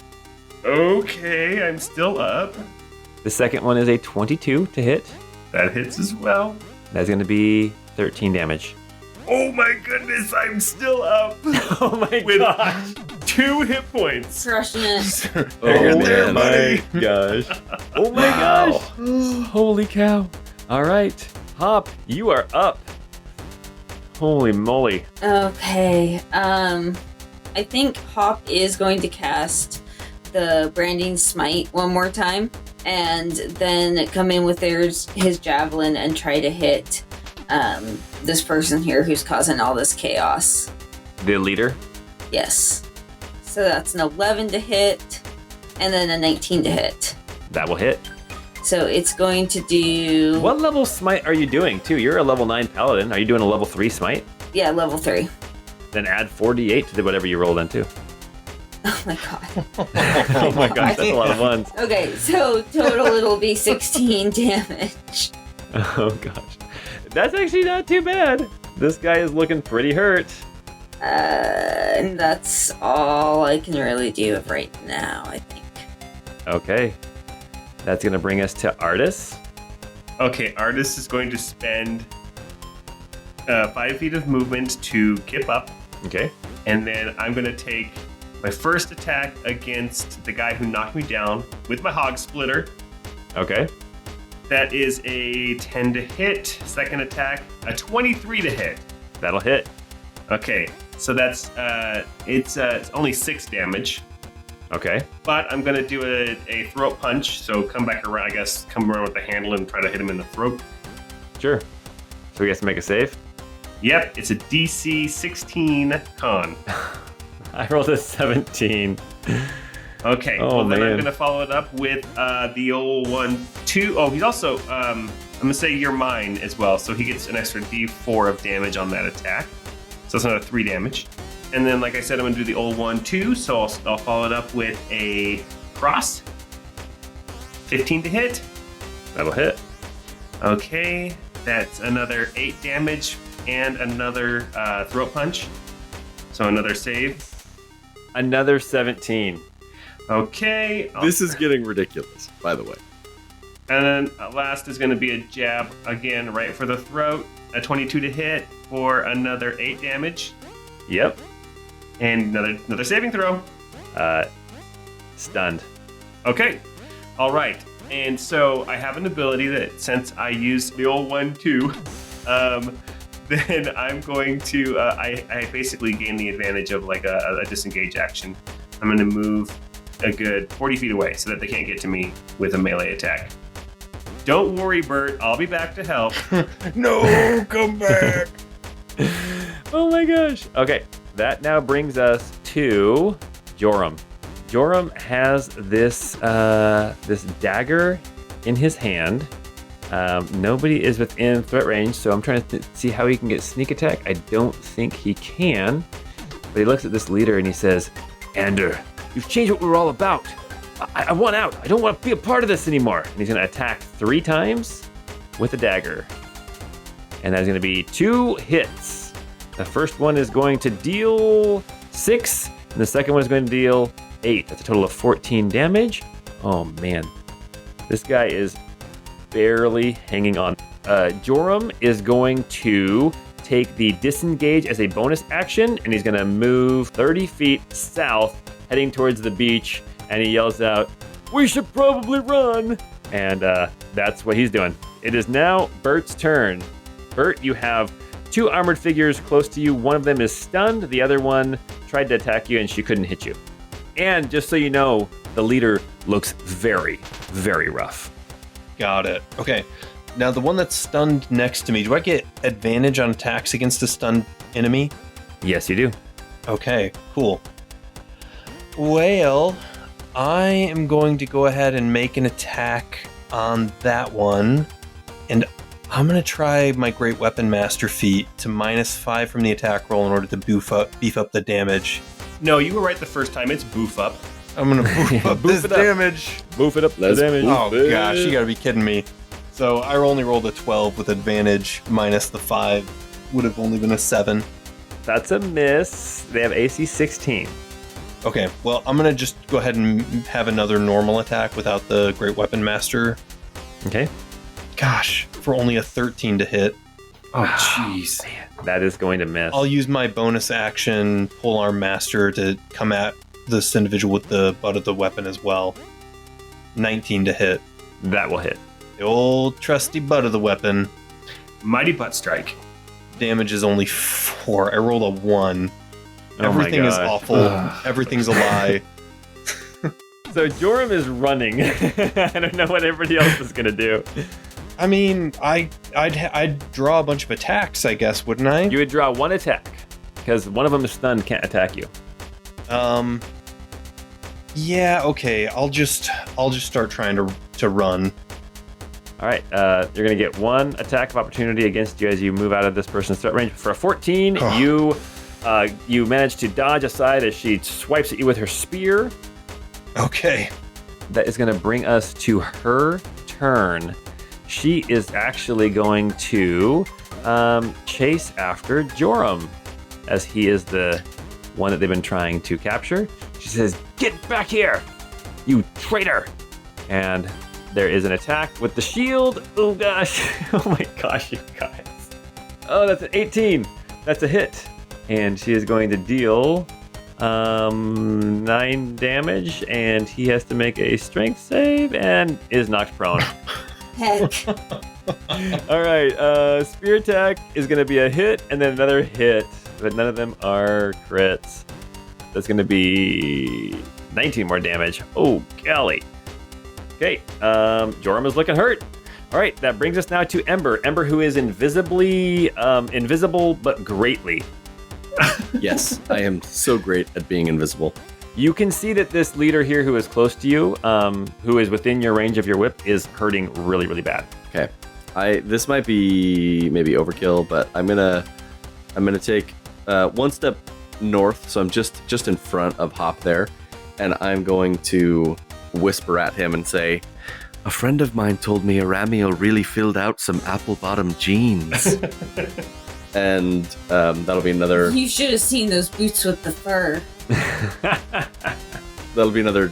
Okay, I'm still up. The second one is a 22 to hit. That hits as well. That's going to be 13 damage. Oh my goodness, I'm still up. Oh my With gosh. 2 hit points. Crushing it. Oh there, man. buddy. Gosh. Oh my gosh. Holy cow. All right. Hop, you are up. Holy moly. Okay. I think Hop is going to cast the Branding Smite one more time, and then come in with his javelin and try to hit this person here who's causing all this chaos. The leader. Yes. So that's an 11 to hit, and then a 19 to hit. That will hit. So it's going to do... What level smite are you doing, too? You're a level 9 paladin. Are you doing a level 3 smite? Yeah, level 3. Then add 4d8 to whatever you roll then, too. Oh my god. Oh my gosh, that's a lot of ones. Okay, so total it'll be 16 damage. Oh gosh. That's actually not too bad. This guy is looking pretty hurt. And that's all I can really do right now, I think. Okay. That's going to bring us to Artis. Okay, Artis is going to spend 5 feet of movement to kip up, Okay. and then I'm going to take my first attack against the guy who knocked me down with my hog splitter. Okay. That is a 10 to hit. Second attack, a 23 to hit. That'll hit. Okay, so that's it's only 6 damage. Okay. But I'm gonna do a throat punch. So come back around. I guess come around with the handle and try to hit him in the throat. Sure. So he has to make a save. Yep, it's a DC 16 con. I rolled a 17. Okay, Oh, well then I'm man. gonna follow it up with the old 1-2. Oh, he's also I'm gonna say you're mine as well. So he gets an extra D4 of damage on that attack. So it's another 3 damage. And then, like I said, I'm gonna do the old 1-2. So I'll follow it up with a cross. 15 to hit. That'll hit. Okay, that's another 8 damage and another throat punch. So another save. Another 17. Okay. This is getting ridiculous, by the way. And then last is going to be a jab again, right for the throat. A 22 to hit for another 8 damage. Yep. And another saving throw. Stunned. Okay. All right. And so I have an ability that since I used the old 1-2, then I'm going to, I basically gain the advantage of like a disengage action. I'm going to move a good 40 feet away so that they can't get to me with a melee attack. Don't worry, Burt. I'll be back to help. No, come back. Oh my gosh. Okay, that now brings us to Joram. Joram has this this dagger in his hand. Nobody is within threat range, so I'm trying to see how he can get sneak attack. I don't think he can, but he looks at this leader and he says, "Ender, you've changed what we're all about. I want out. I don't want to be a part of this anymore." And he's going to attack 3 times with a dagger. And that's going to be 2 hits. The first one is going to deal 6, and the second one is going to deal 8. That's a total of 14 damage. Oh man, this guy is barely hanging on. Joram is going to take the disengage as a bonus action, and he's going to move 30 feet south, heading towards the beach, and he yells out, "We should probably run!" And that's what he's doing. It is now Burt's turn. Burt, you have 2 armored figures close to you. One of them is stunned. The other one tried to attack you, and she couldn't hit you. And just so you know, the leader looks very, very rough. Got it. Okay. Now, the one that's stunned next to me, do I get advantage on attacks against a stunned enemy? Yes, you do. Okay, cool. Well, I am going to go ahead and make an attack on that one. And I'm going to try my Great Weapon Master feat to -5 from the attack roll in order to beef up the damage. No, you were right the first time. It's boof up. I'm going to boof up Boof this it up. damage. Move it up Let's the damage. move Oh it. gosh, you gotta be kidding me. So I only rolled a 12 with advantage minus the 5. Would have only been a 7. That's a miss. They have AC 16. Okay, well, I'm gonna just go ahead and have another normal attack without the Great Weapon Master. Okay. Gosh, for only a 13 to hit. Oh, jeez. That is going to miss. I'll use my bonus action, Polearm Master, to come at this individual with the butt of the weapon as well. 19 to hit. That will hit. The old trusty butt of the weapon. Mighty butt strike. Damage is only 4. I rolled a 1. Oh my Everything is gosh. awful. Everything's a lie. So Joram is running. I don't know what everybody else is going to do. I mean, I'd draw a bunch of attacks, I guess, wouldn't I? You would draw 1 attack, because one of them is stunned, can't attack you. Yeah, okay. I'll just start trying to run. All right, you're going to get 1 attack of opportunity against you as you move out of this person's threat range. For a 14, you manage to dodge aside as she swipes at you with her spear. Okay. That is going to bring us to her turn. She is actually going to chase after Joram, as he is the one that they've been trying to capture. She says, "Get back here, you traitor!" And there is an attack with the shield. Oh gosh. Oh my gosh, you guys. Oh, that's an 18. That's a hit. And she is going to deal 9 damage, and he has to make a strength save and is knocked prone. Heck. All right, spear attack is going to be a hit and then another hit, but none of them are crits. That's going to be 19 more damage. Oh, golly. Okay, Joram is looking hurt. All right, that brings us now to Ember. Ember, who is invisibly invisible, but greatly. Yes, I am so great at being invisible. You can see that this leader here who is close to you, who is within your range of your whip, is hurting really, really bad. Okay, this might be maybe overkill, but I'm gonna take one step north, so I'm just in front of Hop there, and I'm going to whisper at him and say, "A friend of mine told me Aramiel really filled out some apple-bottom jeans." And that'll be another... You should have seen those boots with the fur. That'll be another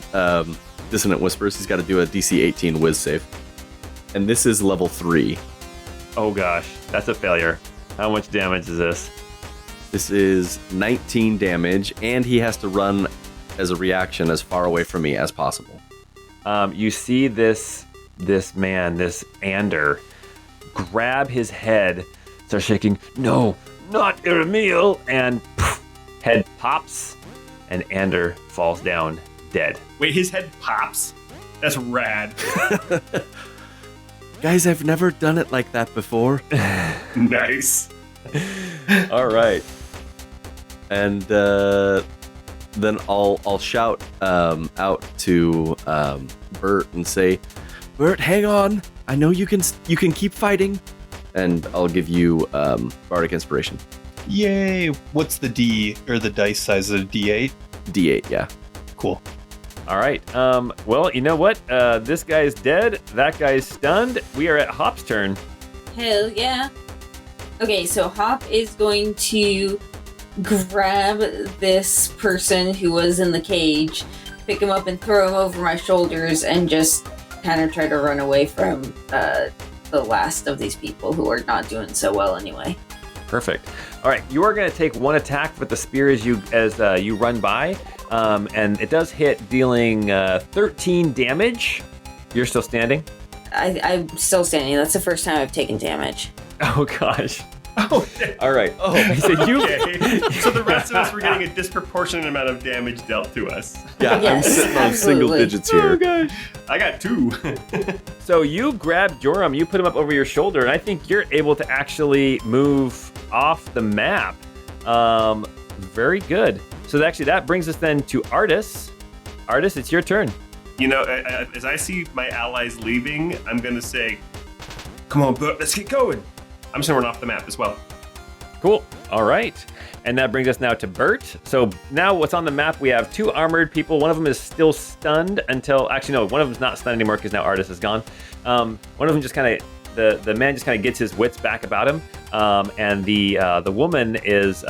Dissonant Whispers. He's got to do a DC 18 Whiz save. And this is level 3. Oh gosh, that's a failure. How much damage is this? This is 19 damage, and he has to run as a reaction as far away from me as possible. You see this man, this Ander, grab his head, start shaking. No, not Iramiel, and poof, head pops, and Ander falls down dead. Wait, his head pops? That's rad. Guys, I've never done it like that before. Nice. All right. And then I'll shout out to Burt and say, "Burt, hang on. I know you can keep fighting." And I'll give you Bardic Inspiration. Yay! What's the D or the dice size of a D8? D8, yeah. Cool. All right. Well, you know what? This guy's dead. That guy's stunned. We are at Hop's turn. Hell yeah. Okay, so Hop is going to grab this person who was in the cage, pick him up and throw him over my shoulders, and just kind of try to run away from the last of these people who are not doing so well anyway. Perfect. All right, you are going to take one attack with the spear as you run by, and it does hit, dealing 13 damage. You're still standing? I'm still standing. That's the first time I've taken damage. Oh gosh. Oh, All right. Oh, so you. okay. So the rest of us were getting a disproportionate amount of damage dealt to us. Yeah, Yes, I'm sitting on absolutely. single digits here. Oh gosh. I got 2. So you grab Joram, you put him up over your shoulder, and I think you're able to actually move off the map. Very good. So actually, that brings us then to Artis. Artis, it's your turn. You know, as I see my allies leaving, I'm going to say, "Come on, Burt, let's get going." I'm just going to run off the map as well. Cool. All right. And that brings us now to Burt. So now what's on the map, we have 2 armored people. One of them is still stunned until... Actually, no, one of them's not stunned anymore because now Artis is gone. One of them just kind of... The man just kind of gets his wits back about him. And the woman is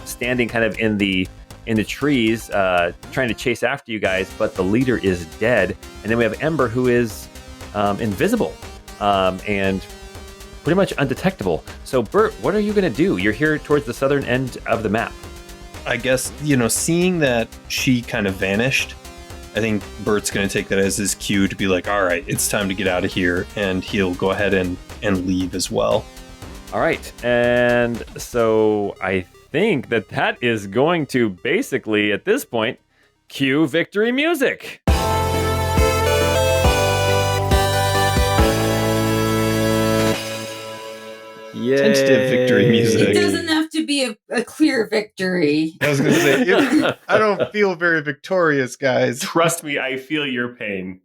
standing kind of in the trees trying to chase after you guys, but the leader is dead. And then we have Ember, who is invisible and pretty much undetectable. So Burt, what are you going to do? You're here towards the southern end of the map. I guess, seeing that she kind of vanished, I think Burt's going to take that as his cue to be like, all right, it's time to get out of here. And he'll go ahead and leave as well. All right. And so I think that is going to basically, at this point, cue victory music. Yay. Tentative victory music. It doesn't have to be a clear victory. I was going to say, I don't feel very victorious, guys. Trust me, I feel your pain.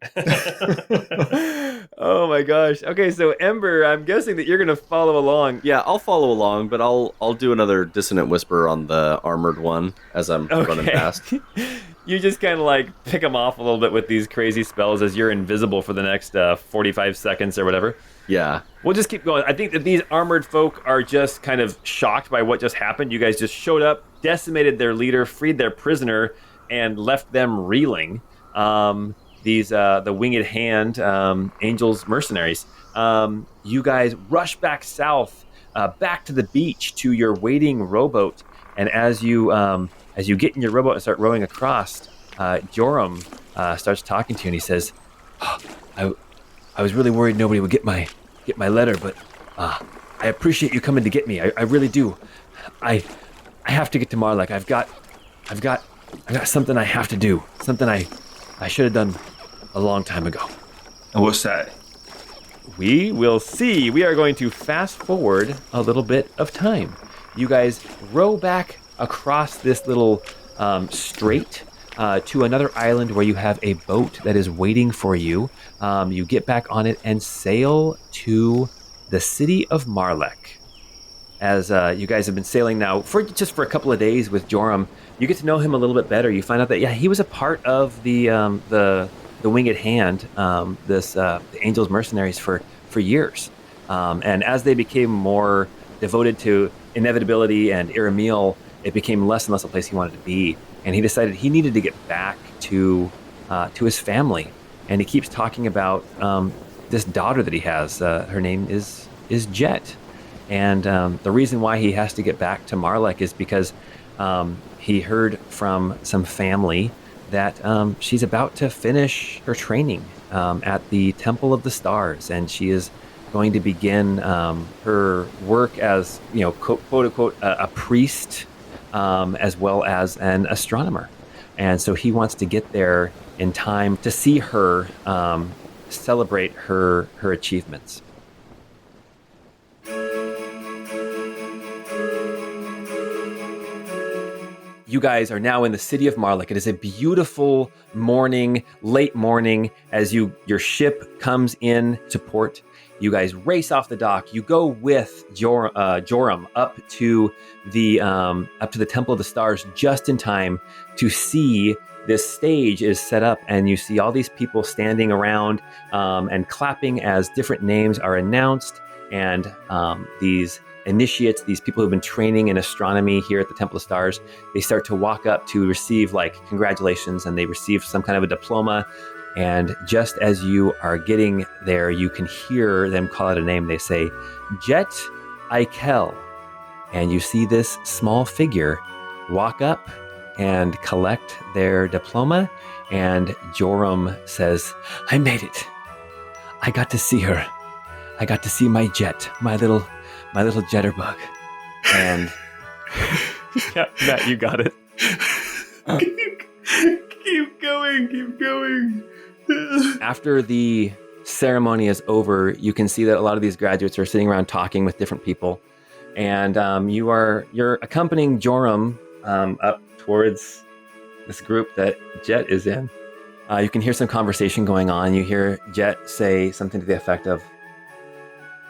Oh my gosh. Okay, so Ember, I'm guessing that you're going to follow along. Yeah, I'll follow along, but I'll do another Dissonant Whisper on the armored one as I'm running past. You just kind of like pick them off a little bit with these crazy spells as you're invisible for the next 45 seconds or whatever. Yeah. We'll just keep going. I think that these armored folk are just kind of shocked by what just happened. You guys just showed up, decimated their leader, freed their prisoner, and left them reeling. The Winged Hand, Angels mercenaries. You guys rush back south, back to the beach, to your waiting rowboat, And as you get in your rowboat and start rowing across, Joram starts talking to you, and he says, I was really worried nobody would get my letter, but I appreciate you coming to get me. I really do. I have to get to Marlek. I've got something I have to do. Something I should have done a long time ago. And what's that? We will see. We are going to fast forward a little bit of time. You guys row back across this little strait to another island where you have a boat that is waiting for you. You get back on it and sail to the city of Marlek. As you guys have been sailing now for a couple of days with Joram, you get to know him a little bit better. You find out that he was a part of the Winged Hand, the Angels Mercenaries for years. And as they became more devoted to Inevitability and Iramil, it became less and less a place he wanted to be. And he decided he needed to get back to his family. And he keeps talking about this daughter that he has. Her name is Jet. And the reason why he has to get back to Marlek is because he heard from some family that she's about to finish her training at the Temple of the Stars, and she is going to begin her work as, quote unquote, a priest, as well as an astronomer. And so he wants to get there in time to see her celebrate her achievements. You guys are now in the city of Marlek. It is a beautiful morning, late morning, as your ship comes in to port. You guys race off the dock. You go with Joram up to the Temple of the Stars just in time to see this stage is set up, and you see all these people standing around and clapping as different names are announced, and these initiates, these people who've been training in astronomy here at the Temple of Stars, they start to walk up to receive congratulations, and they receive some kind of a diploma. And just as you are getting there, you can hear them call out a name. They say, Jet Ikel. And you see this small figure walk up and collect their diploma. And Joram says, I made it. I got to see her. I got to see my Jet, my little jitterbug. And yeah, Matt, you got it. Keep going. After the ceremony is over, you can see that a lot of these graduates are sitting around talking with different people, and you're accompanying Joram up towards this group that Jet is in. You can hear some conversation going on. You hear Jet say something to the effect of,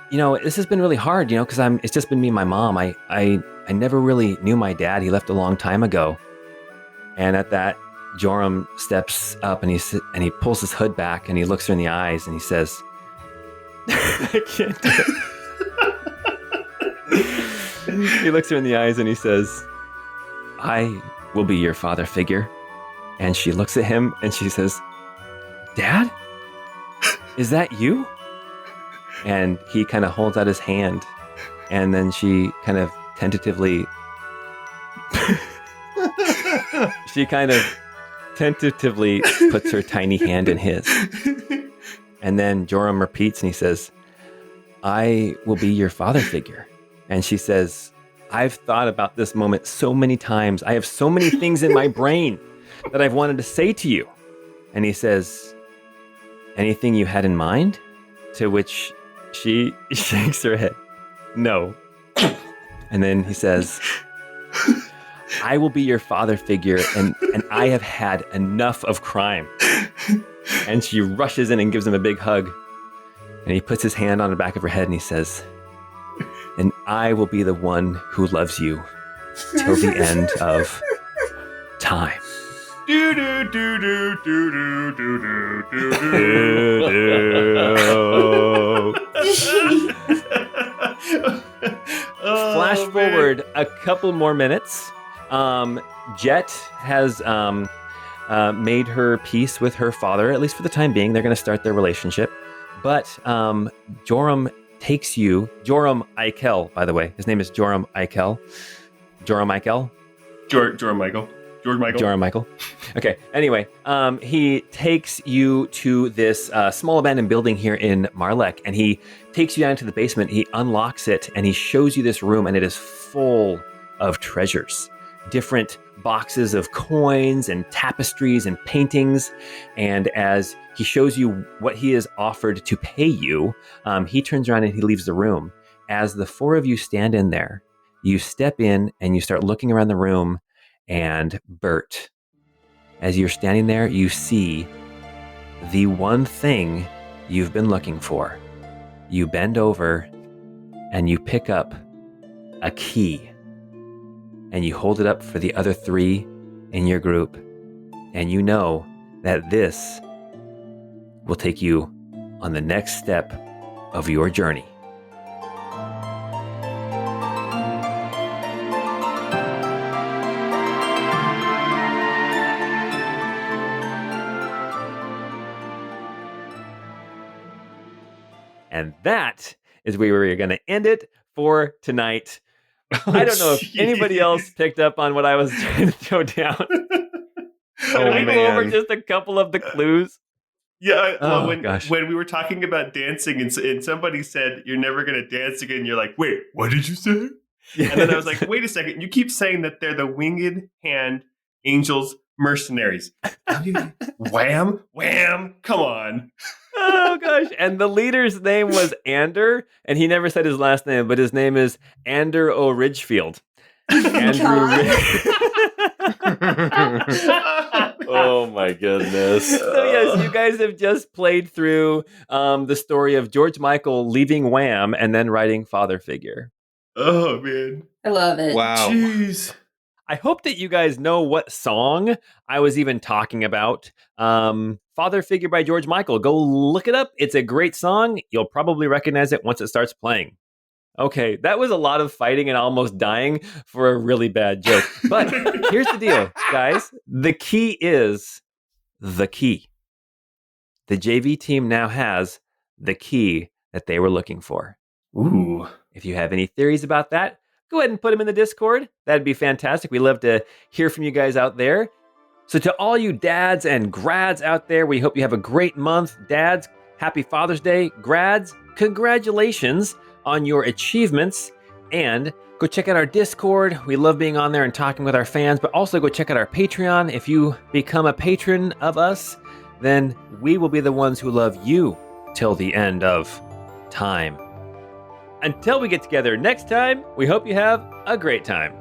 this has been really hard, because it's just been me and my mom. I never really knew my dad. He left a long time ago. And at that, Joram steps up and he pulls his hood back and he looks her in the eyes and he says, I can't do it. He looks her in the eyes and he says, I will be your father figure. And she looks at him and she says, Dad? Is that you? And he kind of holds out his hand, and then she kind of tentatively puts her tiny hand in his. And then Joram repeats and he says, I will be your father figure. And she says, I've thought about this moment so many times. I have so many things in my brain that I've wanted to say to you. And he says, anything you had in mind? To which she shakes her head. No. And then he says, I will be your father figure, and I have had enough of crime. And she rushes in and gives him a big hug. And he puts his hand on the back of her head and he says, and I will be the one who loves you till the end of time. Do do do do do do do do do. Flash forward a couple more minutes. Jet has made her peace with her father, at least for the time being. They're going to start their relationship. But Joram takes you, Joram Ikel, by the way. His name is Joram Ikel. Michael. George Michael. Jorah Michael. Okay. Anyway, he takes you to this small abandoned building here in Marlek, and he takes you down to the basement. He unlocks it, and he shows you this room, and it is full of treasures, different boxes of coins and tapestries and paintings. And as he shows you what he has offered to pay you, he turns around and he leaves the room. As the four of you stand in there, you step in and you start looking around the room. And Burt, as you're standing there, you see the one thing you've been looking for. You bend over and you pick up a key and you hold it up for the other three in your group. And you know that this will take you on the next step of your journey. And that is where we're going to end it for tonight. I don't know if anybody else picked up on what I was trying to throw down. Can we go over just a couple of the clues? Yeah, well, when we were talking about dancing and somebody said, you're never going to dance again, you're like, wait, what did you say? Yes. And then I was like, wait a second, you keep saying that they're the winged hand angels mercenaries. Wham, wham, come on. Oh, gosh. And the leader's name was Ander, and he never said his last name, but his name is Ander O'Ridgefield. Oh, my goodness. So, yes, you guys have just played through the story of George Michael leaving Wham and then writing Father Figure. Oh, man. I love it. Wow. Jeez. I hope that you guys know what song I was even talking about. Father Figure by George Michael. Go look it up. It's a great song. You'll probably recognize it once it starts playing. Okay, that was a lot of fighting and almost dying for a really bad joke. But here's the deal, guys. The key is the key. The JV team now has the key that they were looking for. Ooh. If you have any theories about that, go ahead and put them in the Discord. That'd be fantastic. We love to hear from you guys out there. So to all you dads and grads out there, we hope you have a great month. Dads, happy Father's Day. Grads, congratulations on your achievements. And go check out our Discord. We love being on there and talking with our fans, but also go check out our Patreon. If you become a patron of us, then we will be the ones who love you till the end of time. Until we get together next time, we hope you have a great time.